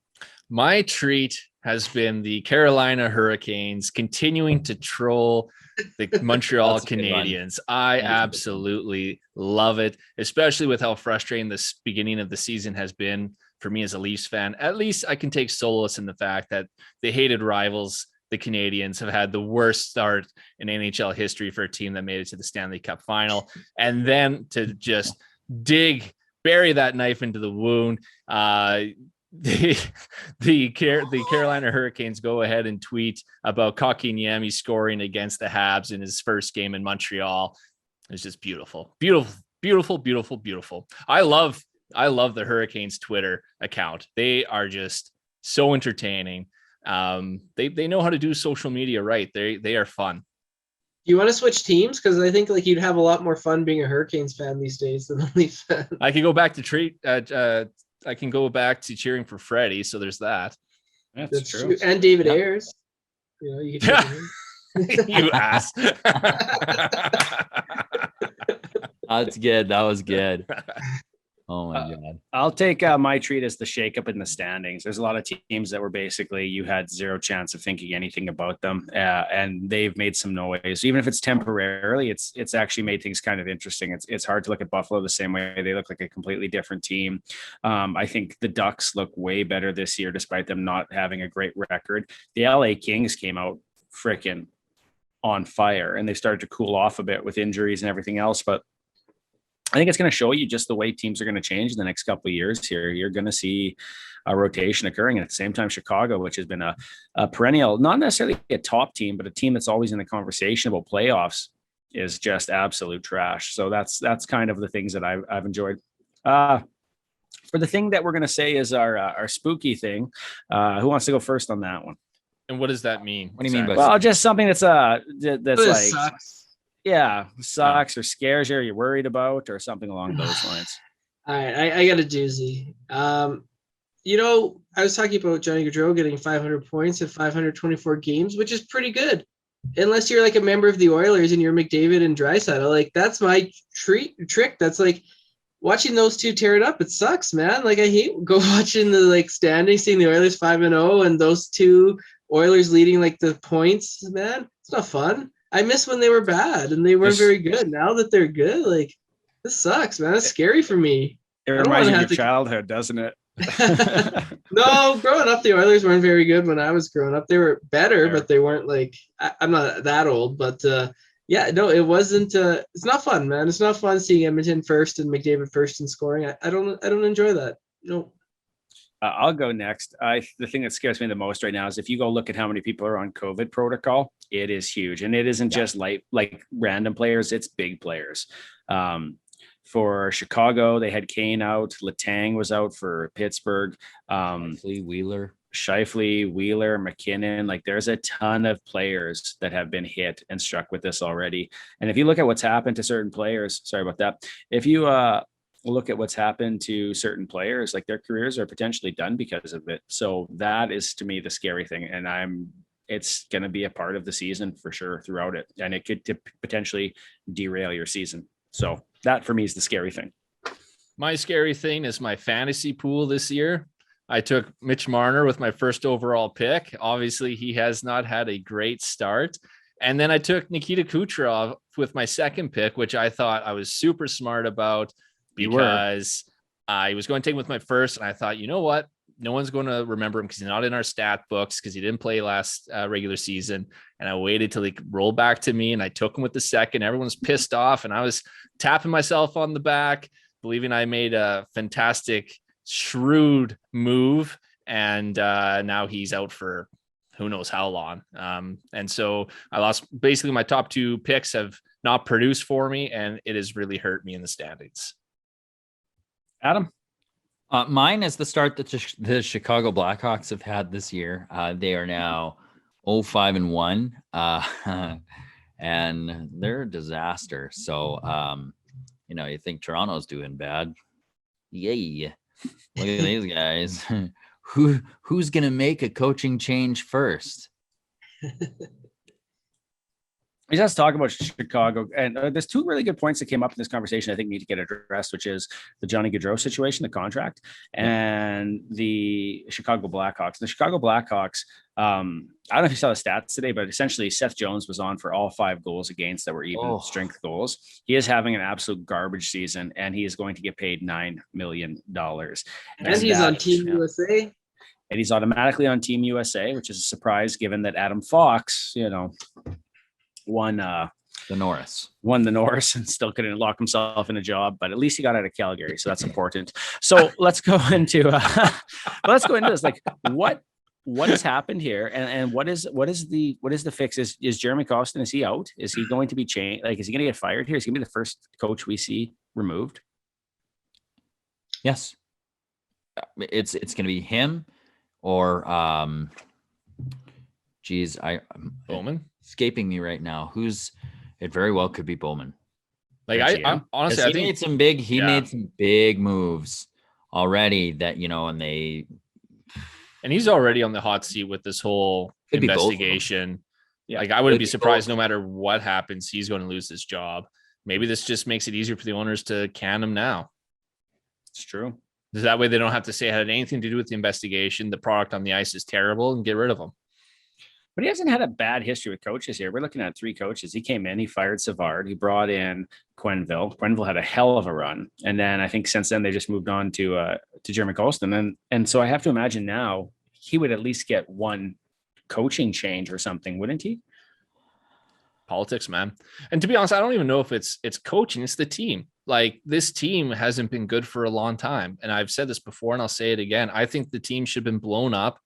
My treat has been the Carolina Hurricanes continuing to troll the Montreal That's a good one. Canadiens. I That's a good one. absolutely love it, especially with how frustrating this beginning of the season has been for me as a Leafs fan. At least I can take solace in the fact that the hated rivals, the Canadiens, have had the worst start in NHL history for a team that made it to the Stanley Cup final. And then to just bury that knife into the wound. The Carolina Hurricanes go ahead and tweet about Kotkaniemi scoring against the Habs in his first game in Montreal. It's just beautiful, beautiful, beautiful, beautiful, beautiful. I love the Hurricanes Twitter account. They are just so entertaining. They know how to do social media right. They are fun. Do you want to switch teams? Because I think you'd have a lot more fun being a Hurricanes fan these days than a Leafs fan. I can go back to I can go back to cheering for Freddie. So there's that. That's true. And David Yeah. Ayers. You can take him. You ass. That's good. That was good. Oh my God. I'll take my treat as the shakeup in the standings. There's a lot of teams that were basically you had zero chance of thinking anything about them, and they've made some noise. Even if it's temporarily, it's actually made things kind of interesting. It's hard to look at Buffalo the same way. They look like a completely different team. I think the Ducks look way better this year, despite them not having a great record. The LA Kings came out freaking on fire, and they started to cool off a bit with injuries and everything else, but I think it's going to show you just the way teams are going to change in the next couple of years here. You're going to see a rotation occurring. At the same time, Chicago, which has been a perennial, not necessarily a top team, but a team that's always in the conversation about playoffs, is just absolute trash. So that's kind of the things that I've enjoyed. For the thing that we're going to say is our spooky thing, who wants to go first on that one? And what does that mean? What do you mean by Well, just something that's This like, sucks. yeah, sucks or scares you or you're worried about or something along those lines. All right, I got a doozy. You know, I was talking about Johnny Gaudreau getting 500 points in 524 games, which is pretty good. Unless you're like a member of the Oilers and you're McDavid and Draisaitl, like that's my trick. That's like watching those two tear it up. It sucks, man. Like I hate go watching the like standing, seeing the Oilers 5-0 and those two Oilers leading like the points, man. It's not fun. I miss when they were bad and they weren't very good. Now that they're good, like this sucks, man. It's scary for me. It reminds you of your childhood, doesn't it? No, growing up, the Oilers weren't very good when I was growing up. They were better, but they weren't like I'm not that old, but yeah, no, it wasn't. It's not fun, man. It's not fun seeing Edmonton first and McDavid first in scoring. I don't enjoy that. No. I'll go next. The thing that scares me the most right now is if you go look at how many people are on COVID protocol, it is huge, and it isn't just like random players; it's big players. For Chicago, they had Kane out. Letang was out for Pittsburgh. Scheifele, Wheeler, McKinnon. Like there's a ton of players that have been hit and struck with this already. And if you look at what's happened to certain players, sorry about that. If you look at what's happened to certain players, like their careers are potentially done because of it. So that is to me the scary thing. And it's going to be a part of the season for sure throughout it. And it could potentially derail your season. So that for me is the scary thing. My scary thing is my fantasy pool this year. I took Mitch Marner with my first overall pick. Obviously, he has not had a great start. And then I took Nikita Kucherov with my second pick, which I thought I was super smart about because I was going to take him with my first. And I thought, you know what? No one's going to remember him because he's not in our stat books because he didn't play last regular season. And I waited till he rolled back to me and I took him with the second. Everyone's pissed off and I was tapping myself on the back, believing I made a fantastic, shrewd move. And now he's out for who knows how long. And so I lost basically my top two picks have not produced for me and it has really hurt me in the standings. Adam? Mine is the start that the Chicago Blackhawks have had this year. They are now 0-5-1, and they're a disaster. So, you think Toronto's doing bad. Yay. Look at these guys. Who's going to make a coaching change first? Let's talk about Chicago. And there's two really good points that came up in this conversation I think need to get addressed, which is the Johnny Gaudreau situation, the contract, and the Chicago Blackhawks. The Chicago Blackhawks, I don't know if you saw the stats today, but essentially Seth Jones was on for all 5 goals against that were even strength goals. He is having an absolute garbage season, and he is going to get paid $9 million. And he's on Team USA. And he's automatically on Team USA, which is a surprise given that Adam Fox, won the Norris and still couldn't lock himself in a job, but at least he got out of Calgary, so that's important. So let's go into this. Like what has happened here, and what is the fix? Is Jeremy Costin, is he out? Is he going to be changed? Like, is he going to get fired here? Is he going to be the first coach we see removed? Yes, it's going to be him or Bowman. Escaping me right now. It very well could be Bowman. Like I honestly, I think he made some big moves already that, and he's already on the hot seat with this whole investigation. Yeah. Like I wouldn't be surprised no matter what happens, he's going to lose his job. Maybe this just makes it easier for the owners to can him now. It's true. That way they don't have to say it had anything to do with the investigation. The product on the ice is terrible and get rid of him. But he hasn't had a bad history with coaches here. We're looking at 3 coaches. He came in, he fired Savard, he brought in Quenneville. Quenneville had a hell of a run. And then I think since then they just moved on to Jeremy Colston. And so I have to imagine now he would at least get one coaching change or something, wouldn't he? Politics, man. And to be honest, I don't even know if it's coaching, it's the team. Like this team hasn't been good for a long time. And I've said this before and I'll say it again. I think the team should have been blown up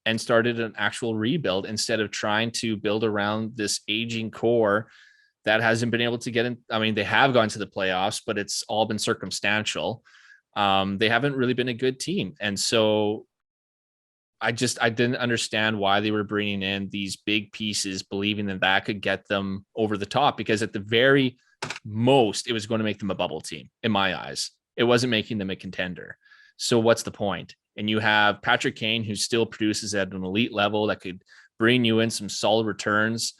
and started an actual rebuild instead of trying to build around this aging core that hasn't been able to get in. I mean, they have gone to the playoffs, but it's all been circumstantial. They haven't really been a good team. And so I didn't understand why they were bringing in these big pieces, believing that could get them over the top, because at the very most, it was going to make them a bubble team. In my eyes, it wasn't making them a contender. So what's the point? And you have Patrick Kane, who still produces at an elite level that could bring you in some solid returns.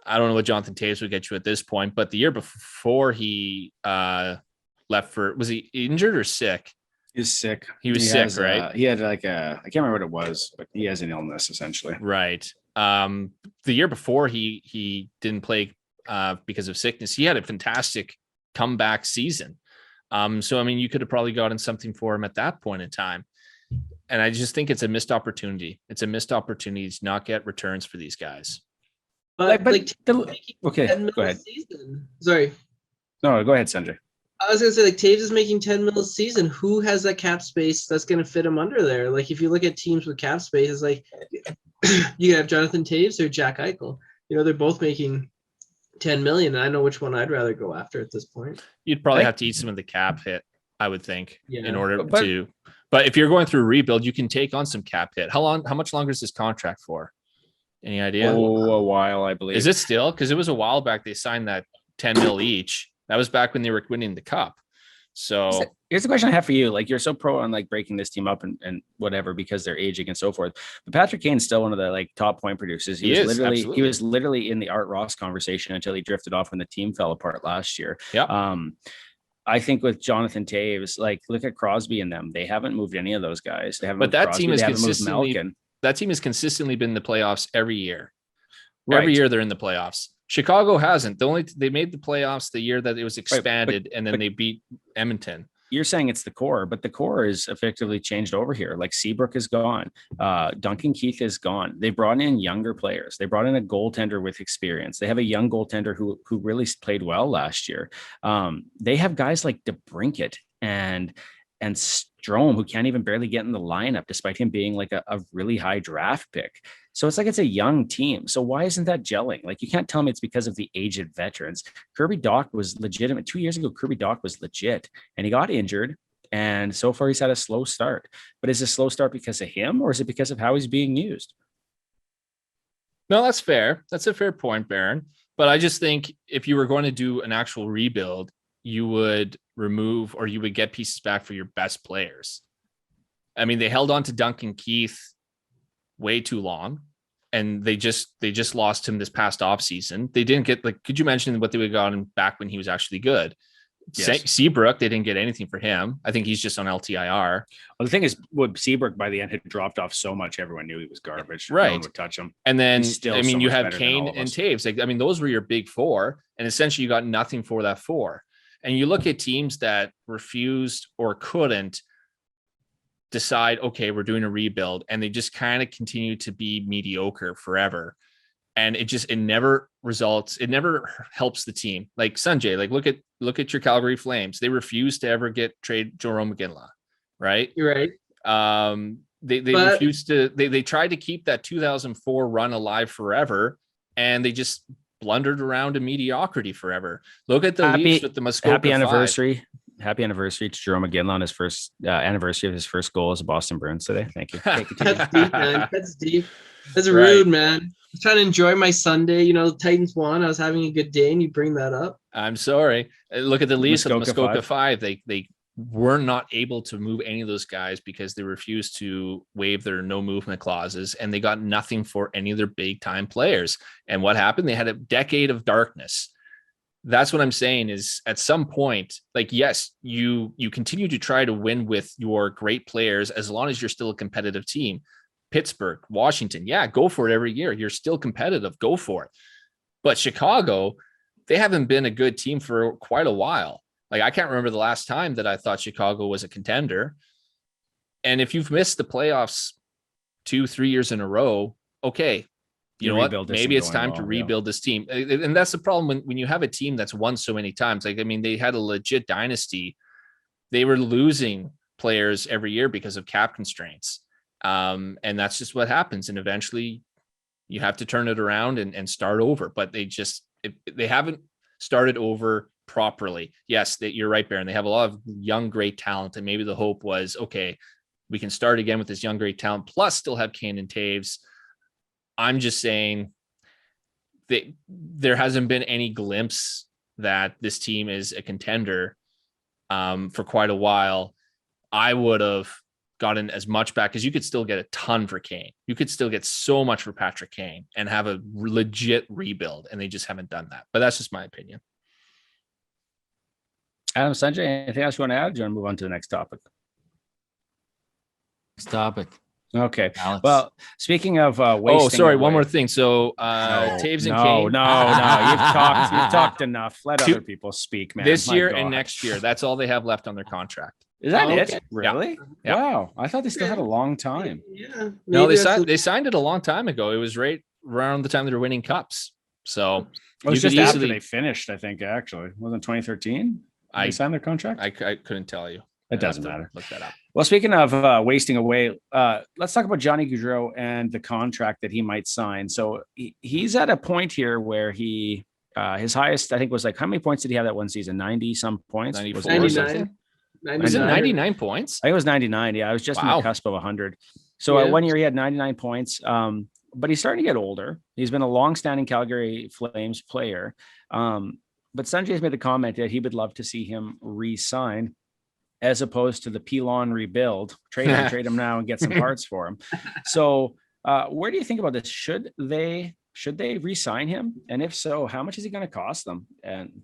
I don't know what Jonathan Toews would get you at this point, but the year before he left was he injured or sick? He was sick. He was sick, right? He had I can't remember what it was, but he has an illness essentially. Right. The year before he didn't play because of sickness. He had a fantastic comeback season. So, I mean, you could have probably gotten something for him at that point in time. And I just think it's a missed opportunity. It's a missed opportunity to not get returns for these guys. But okay, go ahead. Sorry. No, go ahead, Sanjay. I was gonna say, like, Taves is making 10 mil a season. Who has that cap space that's gonna fit him under there? Like, if you look at teams with cap space, it's like you have Jonathan Taves or Jack Eichel. You know, they're both making 10 million. And I know which one I'd rather go after at this point. You'd probably have to eat some of the cap hit, I would think, in order but, to. But if you're going through a rebuild, you can take on some cap hit. How much longer is this contract for? Any idea? Oh, a while, I believe. Is it still? Because it was a while back they signed that 10 mil each. That was back when they were winning the cup. So here's the question I have for you. Like, you're so pro on like breaking this team up and whatever because they're aging and so forth. But Patrick Kane's still one of the like top point producers. He was literally in the Art Ross conversation until he drifted off when the team fell apart last year. Yeah. I think with Jonathan Toews, like, look at Crosby and them. They haven't moved any of those guys. They haven't. But that team has consistently been in the playoffs every year. Right. Every year they're in the playoffs. Chicago hasn't. They made the playoffs the year that it was expanded, and then they beat Edmonton. You're saying it's the core, but the core is effectively changed over here. Like, Seabrook is gone. Duncan Keith is gone. They brought in younger players. They brought in a goaltender with experience. They have a young goaltender who really played well last year. They have guys like DeBrincat and Strome, who can't even barely get in the lineup, despite him being like a really high draft pick. So it's like it's a young team. So why isn't that gelling? Like, you can't tell me it's because of the aged veterans. Kirby Dach was legitimate. 2 years ago, Kirby Dach was legit, and he got injured. And so far, he's had a slow start. But is a slow start because of him, or is it because of how he's being used? No, that's fair. That's a fair point, Baron. But I just think if you were going to do an actual rebuild, you would remove, or you would get pieces back for your best players. I mean, they held on to Duncan Keith way too long, and they just lost him this past offseason. They didn't get, like, could you mention what they would have gotten back when he was actually good? Yes. Seabrook, they didn't get anything for him. I think he's just on LTIR. Well, the thing is, with Seabrook by the end had dropped off so much, everyone knew he was garbage. Right. No one would touch him. And then, I mean, you had Kane and Taves. Like, I mean, those were your big four, and essentially you got nothing for that four. And you look at teams that refused or couldn't decide, okay, we're doing a rebuild, and they just kind of continue to be mediocre forever. And it never results. It never helps the team. Like, Sanjay, like, look at your Calgary Flames. They refuse to ever trade Jarome Iginla, right? You're right. They refused to. They tried to keep that 2004 run alive forever, and they just blundered around in mediocrity forever. Look at the Leafs with the Muskoka. Happy anniversary to Jarome Iginla on his first anniversary of his first goal as a Boston Bruins today. Thank you. That's deep, man. That's deep. That's rude, man. I was trying to enjoy my Sunday. You know, the Titans won. I was having a good day, and you bring that up. I'm sorry. Look at the Leafs of Muskoka 5. They were not able to move any of those guys because they refused to waive their no movement clauses, and they got nothing for any of their big time players. And what happened? They had a decade of darkness. That's what I'm saying is, at some point, like, yes, you continue to try to win with your great players as long as you're still a competitive team. Pittsburgh, Washington, yeah, go for it every year. You're still competitive. Go for it. But Chicago, they haven't been a good team for quite a while. Like, I can't remember the last time that I thought Chicago was a contender. And if you've missed the playoffs 2-3 years in a row, okay, you know what? Maybe it's time to rebuild this team. And that's the problem when you have a team that's won so many times. Like, I mean, they had a legit dynasty. They were losing players every year because of cap constraints. And that's just what happens. And eventually you have to turn it around and start over. But they haven't started over properly. Yes, that you're right, Baron. They have a lot of young, great talent, and maybe the hope was, okay, we can start again with this young, great talent, plus still have Kane and Taves. I'm just saying that there hasn't been any glimpse that this team is a contender for quite a while. I would have gotten as much back because you could still get a ton for Kane. You could still get so much for Patrick Kane and have a legit rebuild, and they just haven't done that. But that's just my opinion. Adam, Sanjay, anything else you want to add? Do you want to move on to the next topic? Next topic. Okay. Alex. Well, speaking of wasting one away- more thing. So Taves and Kane. No. You've talked enough. Let other people speak, man. This My year God. and next year. That's all they have left on their contract. Is that Okay. it? Really? Yeah. Wow. I thought they still had a long time. Yeah. No, maybe that's they signed it a long time ago. It was right around the time they were winning cups. So It was you just could after easily- they finished, I think, actually. Wasn't 2013? I- They signed their contract? I couldn't tell you. It I'd have doesn't to matter. Look that up. Well, speaking of wasting away, let's talk about Johnny Gaudreau and the contract that he might sign. So he's at a point here where he his highest, I think, was like, how many points did he have that one season? 90 some points? Was it 94 or 99. something? Was it 99. 99 points? I think it was 99. Yeah, I was just on Wow. the cusp of 100. So Yeah. 1 year he had 99 points. But he's starting to get older. He's been a long-standing Calgary Flames player. But Sanjay's made the comment that he would love to see him re-sign, as opposed to the Pilon rebuild. Trade him now and get some parts for him. So where do you think about this? Should they re-sign him? And if so, how much is he going to cost them? And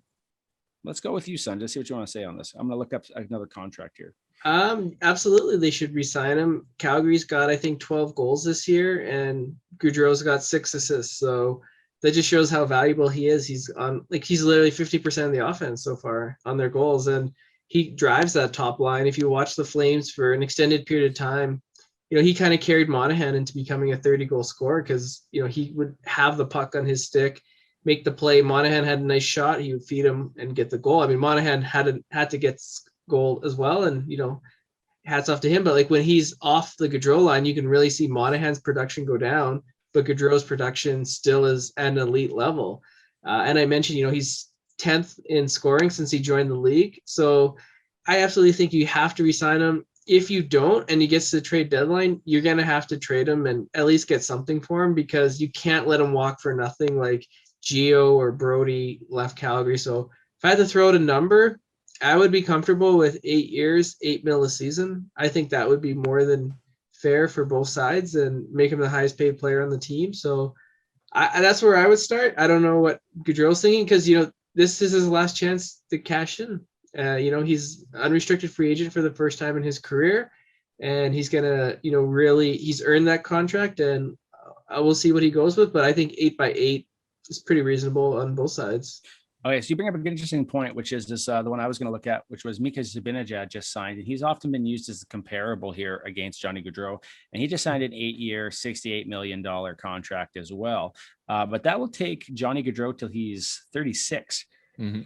let's go with you, Sanjay. See what you want to say on this. I'm going to look up another contract here. Absolutely, they should re-sign him. Calgary's got, I think, 12 goals this year, and Gaudreau's got 6 assists. So that just shows how valuable he is. He's literally 50% of the offense so far on their goals, and he drives that top line. If you watch the Flames for an extended period of time, he kind of carried Monahan into becoming a 30-goal scorer because, he would have the puck on his stick, make the play. Monahan had a nice shot. He would feed him and get the goal. I mean, Monahan had to get goal as well, and hats off to him. But like when he's off the Gaudreau line, you can really see Monahan's production go down, but Gaudreau's production still is at an elite level. And I mentioned, he's 10th in scoring since he joined the league. So I absolutely think you have to re-sign him. If you don't, and he gets to the trade deadline, you're going to have to trade him and at least get something for him, because you can't let him walk for nothing like Gio or Brody left Calgary. So if I had to throw out a number, I would be comfortable with 8 years, $8 million a season. I think that would be more than fair for both sides and make him the highest paid player on the team. So that's where I would start. I don't know what Gaudreau's thinking, because, this is his last chance to cash in. He's unrestricted free agent for the first time in his career, and he's going to, he's earned that contract, and we'll see what he goes with. But I think 8x8 is pretty reasonable on both sides. Okay, so you bring up a good, interesting point, which is this the one I was going to look at, which was Mika Zibanejad just signed, and he's often been used as the comparable here against Johnny Gaudreau, and he just signed an 8-year, $68 million contract as well. But that will take Johnny Gaudreau till he's 36. Mm-hmm.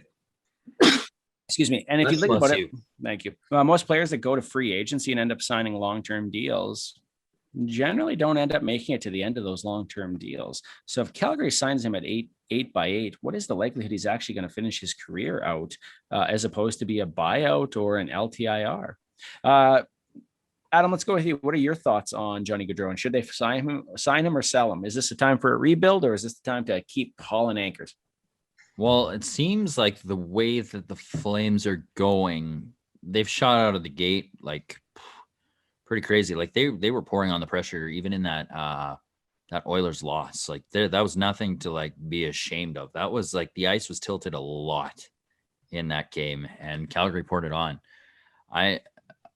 Excuse me. And if you That's think about bless it, thank you. Most players that go to free agency and end up signing long-term deals generally don't end up making it to the end of those long-term deals. So if Calgary signs him at 8x8, what is the likelihood he's actually going to finish his career out as opposed to be a buyout or an LTIR? Adam, let's go with you. What are your thoughts on Johnny Gaudreau, and should they sign him or sell him? Is this a time for a rebuild, or is this the time to keep hauling anchors? Well, it seems like the way that the Flames are going, they've shot out of the gate like pretty crazy. Like they were pouring on the pressure even in that Oilers loss. Like that was nothing to like be ashamed of. That was like the ice was tilted a lot in that game, and Calgary poured it on.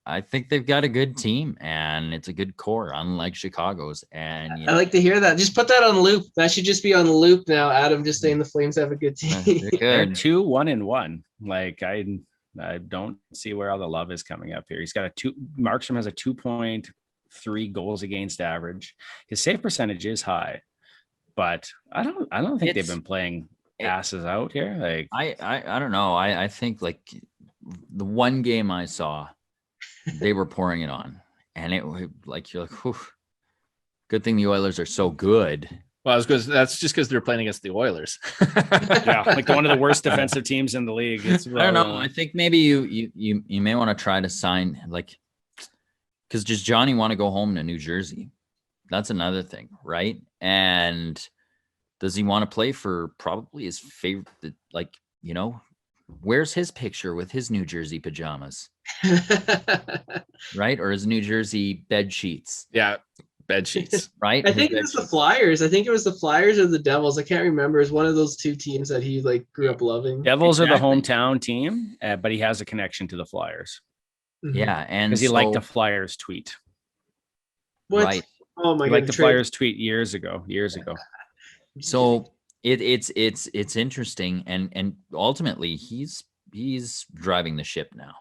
I think they've got a good team, and it's a good core, unlike Chicago's. And I like to hear that. Just put that on loop. That should just be on loop now. Adam just saying the Flames have a good team. They're good. 2-1-1. Like I don't see where all the love is coming up here. He's got Markstrom has a 2.3 goals against average. His save percentage is high, but I don't think they've been playing asses out here. Like I don't know. I think like the one game I saw, they were pouring it on, and it like you're like, whew, good thing the Oilers are so good. Well, that's just because they're playing against the Oilers. Yeah, like one of the worst defensive teams in the league. I don't know. I think maybe you may want to try to sign, like, because does Johnny want to go home to New Jersey? That's another thing, right? And does he want to play for probably his favorite, like, you know, where's his picture with his New Jersey pajamas? Right? Or his New Jersey bed sheets? Yeah, bed sheets. Right? I think it was the Flyers. I think it was the Flyers or the Devils. I can't remember. It's one of those two teams that he like grew up loving. Devils Exactly. are the hometown team, but he has a connection to the Flyers. Mhm. Yeah, and Because he liked the Flyers tweet. What? Right. Oh my He god. liked the Flyers tweet years ago. So it's interesting, and ultimately he's driving the ship now,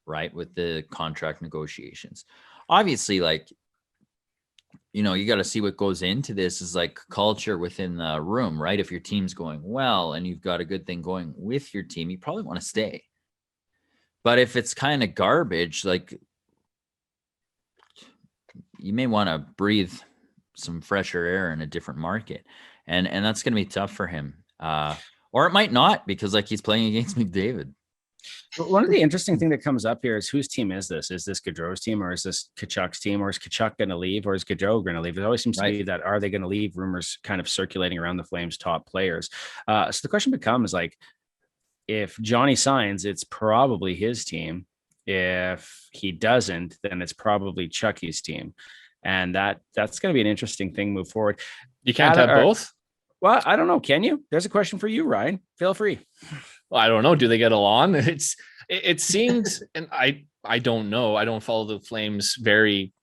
right? With the contract negotiations. Obviously, like, you know, you got to see what goes into this is like culture within the room, right? If your team's going well and you've got a good thing going with your team, you probably want to stay. But if it's kind of garbage, like, you may want to breathe some fresher air in a different market. And that's going to be tough for him. Or it might not, because like he's playing against McDavid. But one of the interesting thing that comes up here is whose team is this? Is this Gaudreau's team, or is this Kachuk's team, or is Kachuk going to leave, or is Gaudreau going to leave? It always seems to be that, are they going to leave? Rumors kind of circulating around the Flames' top players. So the question becomes, like, if Johnny signs, it's probably his team. If he doesn't, then it's probably Chucky's team. And that's going to be an interesting thing move forward. You can't have both? Well, I don't know. Can you? There's a question for you, Ryan. Feel free. Well, I don't know. Do they get along? It seems, and I don't know. I don't follow the Flames very,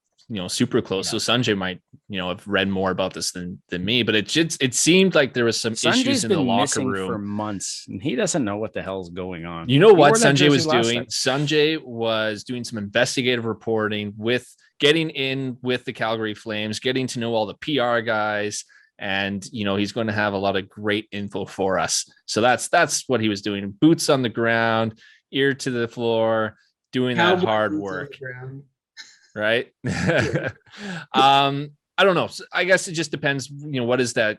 super close. Yeah. So Sanjay might, have read more about this than me, but it seemed like there was some issues in the locker room for months, and he doesn't know what the hell's going on. You know what Sanjay was doing? Sanjay was doing some investigative reporting getting in with the Calgary Flames, getting to know all the PR guys. And, he's going to have a lot of great info for us. So that's what he was doing. Boots on the ground, ear to the floor, doing that hard work. Right. I don't know. I guess it just depends. What is that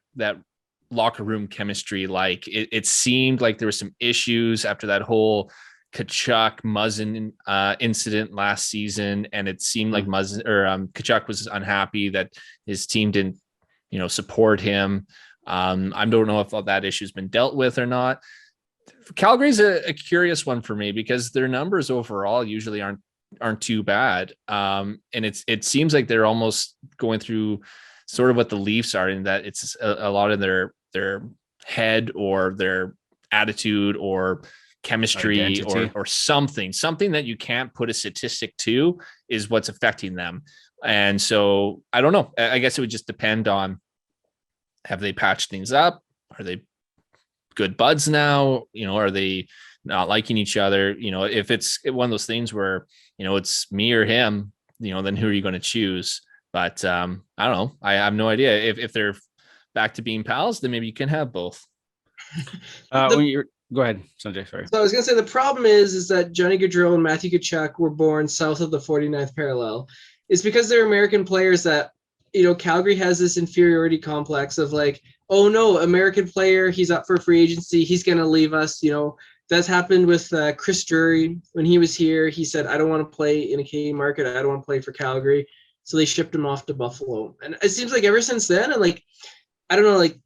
locker room chemistry like? It seemed like there were some issues after that whole Kachuk Muzzin incident last season. And it seemed like Kachuk was unhappy that his team didn't, support him. I don't know if all that issue has been dealt with or not. Calgary's a curious one for me because their numbers overall usually aren't too bad. And it seems like they're almost going through sort of what the Leafs are, in that it's a lot of their head or their attitude or chemistry or something that you can't put a statistic to is what's affecting them. And so I don't know. I guess it would just depend on, have they patched things up? Are they good buds now? Are they not liking each other? If it's one of those things where, it's me or him, then who are you going to choose? But I don't know. I have no idea. If they're back to being pals, then maybe you can have both. Go ahead, Sanjay. Sorry. So I was going to say, the problem is that Johnny Gaudreau and Matthew Tkachuk were born south of the 49th parallel. It's because they're American players that, Calgary has this inferiority complex of like, oh no, American player, he's up for free agency, he's going to leave us. That's happened with Chris Drury when he was here. He said, I don't want to play in a Canadian market. I don't want to play for Calgary. So they shipped him off to Buffalo. And it seems like ever since then, and like, I don't know, like,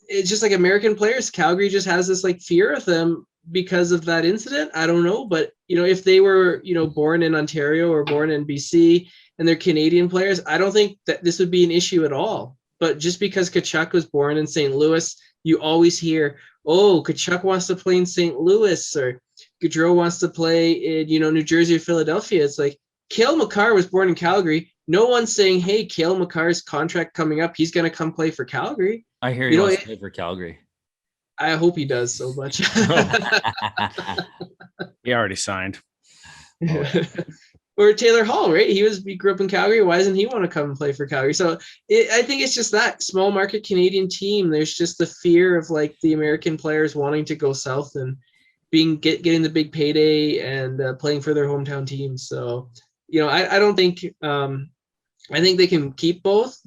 it's just like American players, Calgary just has this like fear of them because of that incident. I don't know. But, if they were, born in Ontario or born in BC and they're Canadian players, I don't think that this would be an issue at all. But just because Tkachuk was born in St. Louis, you always hear, oh, Tkachuk wants to play in St. Louis, or Gaudreau wants to play in, New Jersey or Philadelphia. It's like, Cale Makar was born in Calgary. No one's saying, hey, Cale Makar's contract coming up, he's going to come play for Calgary. I hear he wants to play for Calgary. I hope he does so much. He already signed. Or Taylor Hall, right? He grew up in Calgary. Why doesn't he want to come and play for Calgary? So I think it's just that small market Canadian team. There's just the fear of like the American players wanting to go south and getting the big payday and playing for their hometown teams. So, I don't think I think they can keep both.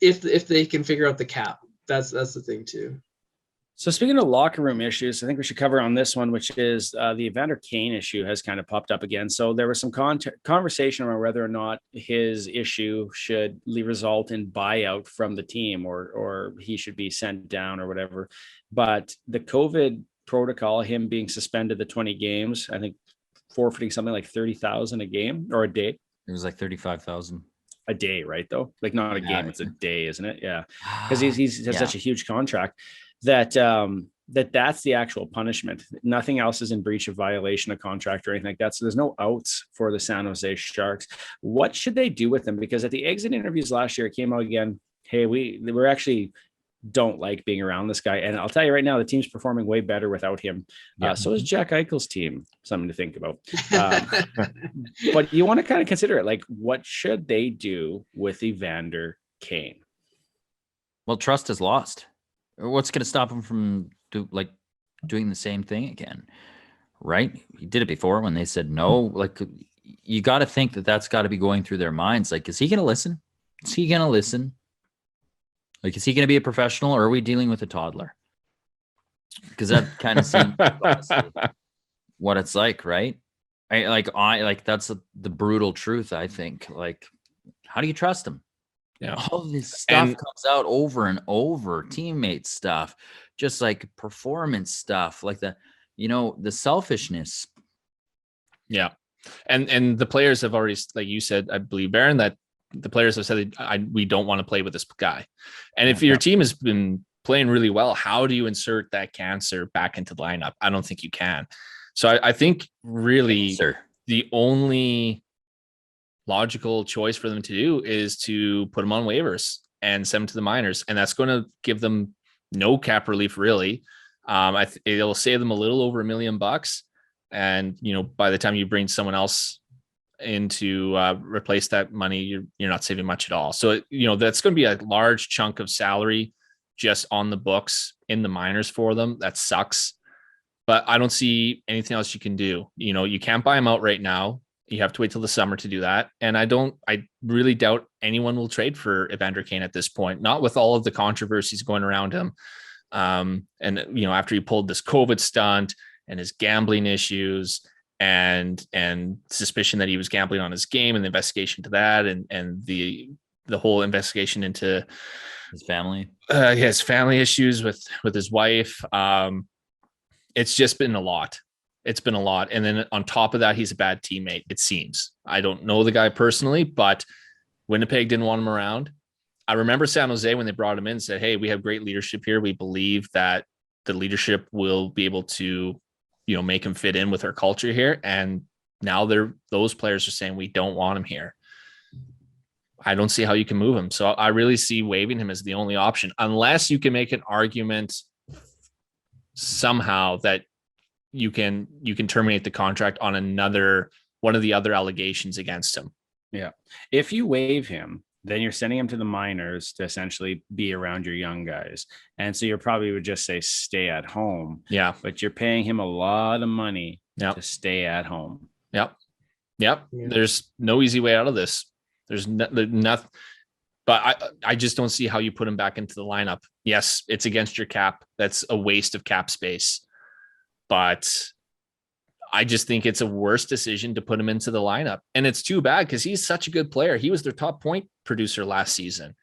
if they can figure out the cap. That's the thing too. So speaking of locker room issues, I think we should cover on this one, which is the Evander Kane issue has kind of popped up again. So there was some conversation around whether or not his issue should result in buyout from the team or he should be sent down or whatever. But the COVID protocol, him being suspended the 20 games, I think forfeiting something like 30,000 a game or a day. It was like 35,000 a day, right? Though, like not a game, it's a day, isn't it? Yeah, because he's has Yeah. such a huge contract that that's the actual punishment. Nothing else is in breach of violation of contract or anything like that. So there's no outs for the San Jose Sharks. What should they do with them? Because at the exit interviews last year, it came out again, hey, we're actually don't like being around this guy. And I'll tell you right now, the team's performing way better without him. So is Jack Eichel's team. Something to think about. But you want to kind of consider it. Like, what should they do with Evander Kane? Well, trust is lost. What's going to stop him from doing the same thing again? Right? He did it before when they said no. Like, you got to think that's got to be going through their minds. Like, is he going to listen? Is he going to listen? Like, is he going to be a professional, or are we dealing with a toddler? Because that kind of seems what it's like, right? That's the brutal truth. I think. Like, how do you trust him? Yeah. All this stuff comes out over and over. Teammate stuff, just like performance stuff, like the selfishness. Yeah, and the players have already, like you said, I believe, Baron, that the players have said we don't want to play with this guy. And if your team has been playing really well, how do you insert that cancer back into the lineup? I don't think you can. So I think really the only logical choice for them to do is to put them on waivers and send them to the minors. And that's going to give them no cap relief, really. It'll save them a little over $1 million. And, by the time you bring someone else in to replace that money, you're not saving much at all. So, that's going to be a large chunk of salary just on the books in the minors for them. That sucks. But I don't see anything else you can do. You can't buy them out right now. You have to wait till the summer to do that. And I really doubt anyone will trade for Evander Kane at this point, not with all of the controversies going around him. And, after he pulled this COVID stunt and his gambling issues and suspicion that he was gambling on his game and the investigation to that and the whole investigation into his family, his family issues with his wife. It's just been a lot. It's been a lot. And then on top of that, he's a bad teammate, it seems. I don't know the guy personally, but Winnipeg didn't want him around. I remember San Jose, when they brought him in, said, hey, we have great leadership here. We believe that the leadership will be able to, make him fit in with our culture here. And now those players are saying, we don't want him here. I don't see how you can move him. So I really see waiving him as the only option, unless you can make an argument somehow that you can terminate the contract on one of the other allegations against him. Yeah. If you waive him, then you're sending him to the minors to essentially be around your young guys. And so you probably would just say, stay at home. Yeah. But you're paying him a lot of money to stay at home. Yep. Yeah. There's no easy way out of this. There's nothing, but I just don't see how you put him back into the lineup. Yes, it's against your cap. That's a waste of cap space. But I just think it's a worse decision to put him into the lineup. And it's too bad because he's such a good player. He was their top point producer last season.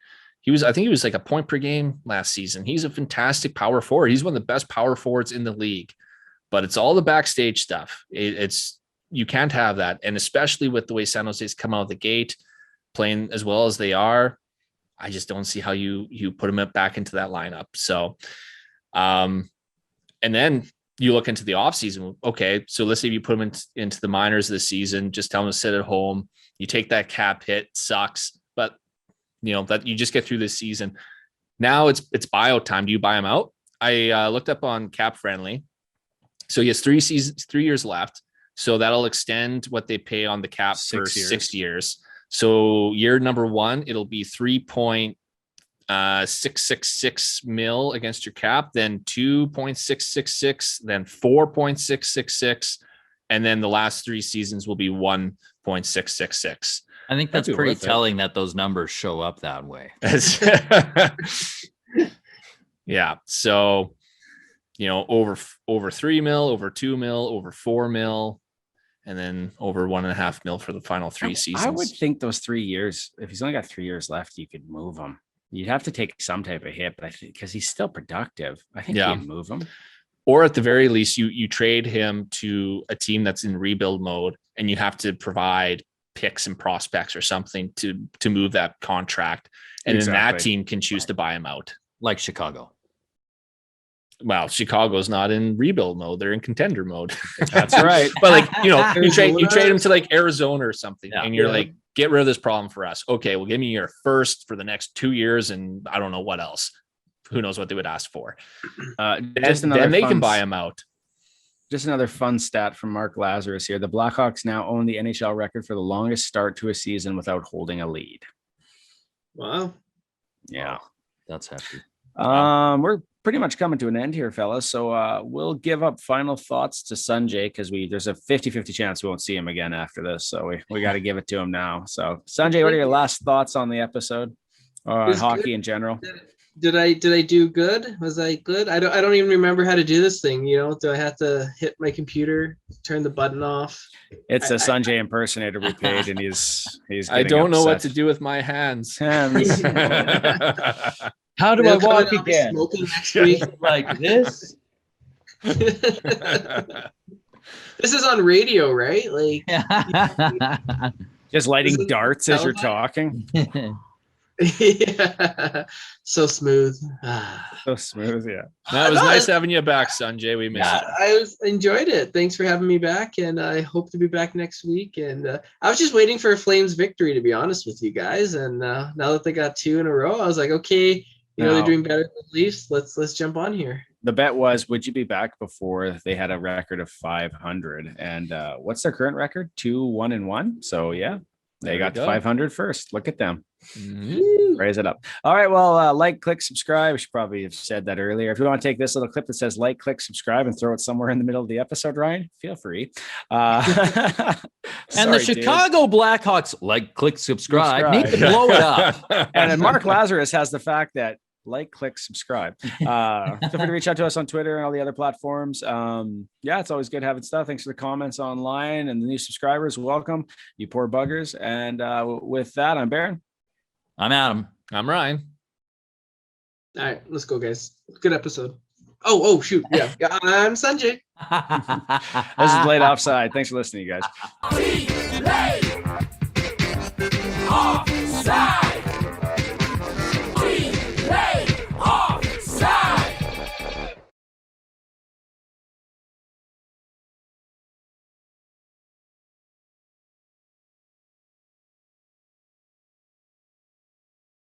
I think he was like a point per game last season. He's a fantastic power forward. He's one of the best power forwards in the league, but it's all the backstage stuff. You can't have that. And especially with the way San Jose's come out of the gate, playing as well as they are, I just don't see how you put him back into that lineup. So, and then you look into the offseason. Okay, so let's say you put him into the minors this season, just tell him to sit at home. You take that cap hit, sucks, but that you just get through this season. Now it's buyout time. Do you buy him out? I looked up on Cap Friendly. So he has 3 years left. So that'll extend what they pay on the cap for 6 years. So year number 1, it'll be 3.666 mil against your cap, then 2.666, then 4.666, and then the last 3 seasons will be 1.666. I think that's That'd be pretty worth it. telling that those numbers show up that way. Yeah. So, over 3 mil, over 2 mil, over 4 mil, and then over 1.5 mil for the final 3 seasons. I would think those 3 years, if he's only got 3 years left, you could move him. You'd have to take some type of hit, but I think because he's still productive, I think you'd move him. Or at the very least, you trade him to a team that's in rebuild mode, and you have to provide picks and prospects or something to move that contract, and then that team can choose to buy him out. Like Chicago. Well, Chicago's not in rebuild mode; they're in contender mode. That's right. But you trade him to like Arizona or something, and you're like, get rid of this problem for us. Okay, well, give me your first for the next 2 years, and I don't know what else. Who knows what they would ask for? Then they can buy him out. Just another fun stat from Mark Lazarus here. The Blackhawks now own the NHL record for the longest start to a season without holding a lead. Wow. Yeah. That's hefty. We're pretty much coming to an end here, fellas. So we'll give up final thoughts to Sanjay because there's a 50-50 chance we won't see him again after this. So we got to give it to him now. So Sanjay, what are your last thoughts on the episode or on hockey in general? Did I do good? Was I good? I don't even remember how to do this thing. Do I have to hit my computer, turn the button off? It's a Sanjay impersonator we paid, and he's. I don't know what to do with my hands. How do I walk again? Smoking next week. Like this? This is on radio, right? Like just lighting darts as you're talking. Yeah. So smooth. So smooth, yeah. That was nice having you back, Sanjay. We missed it. I enjoyed it. Thanks for having me back, and I hope to be back next week. And I was just waiting for a Flames victory, to be honest with you guys. And now that they got 2 in a row, I was like, okay, they're doing better than the Leafs. Let's jump on here. The bet was, would you be back before they had a record of 500? And what's their current record? 2-1-1. So yeah, they got to 500 first. Look at them. Mm-hmm. Raise it up. All right. Well, like, click, subscribe. I should probably have said that earlier. If you want to take this little clip that says like, click, subscribe and throw it somewhere in the middle of the episode, Ryan, feel free. And the Chicago Blackhawks like, click, subscribe. Need to blow it up. And then Mark Lazarus has the fact that like, click, subscribe. Feel free to reach out to us on Twitter and all the other platforms. It's always good having stuff. Thanks for the comments online and the new subscribers. Welcome, you poor buggers. And with that, I'm Baron. I'm Adam. I'm Ryan. All right, let's go, guys. Good episode. Oh, shoot. Yeah. I'm Sanjay. This is Delayed Offside. Thanks for listening, you guys. Delayed Offside.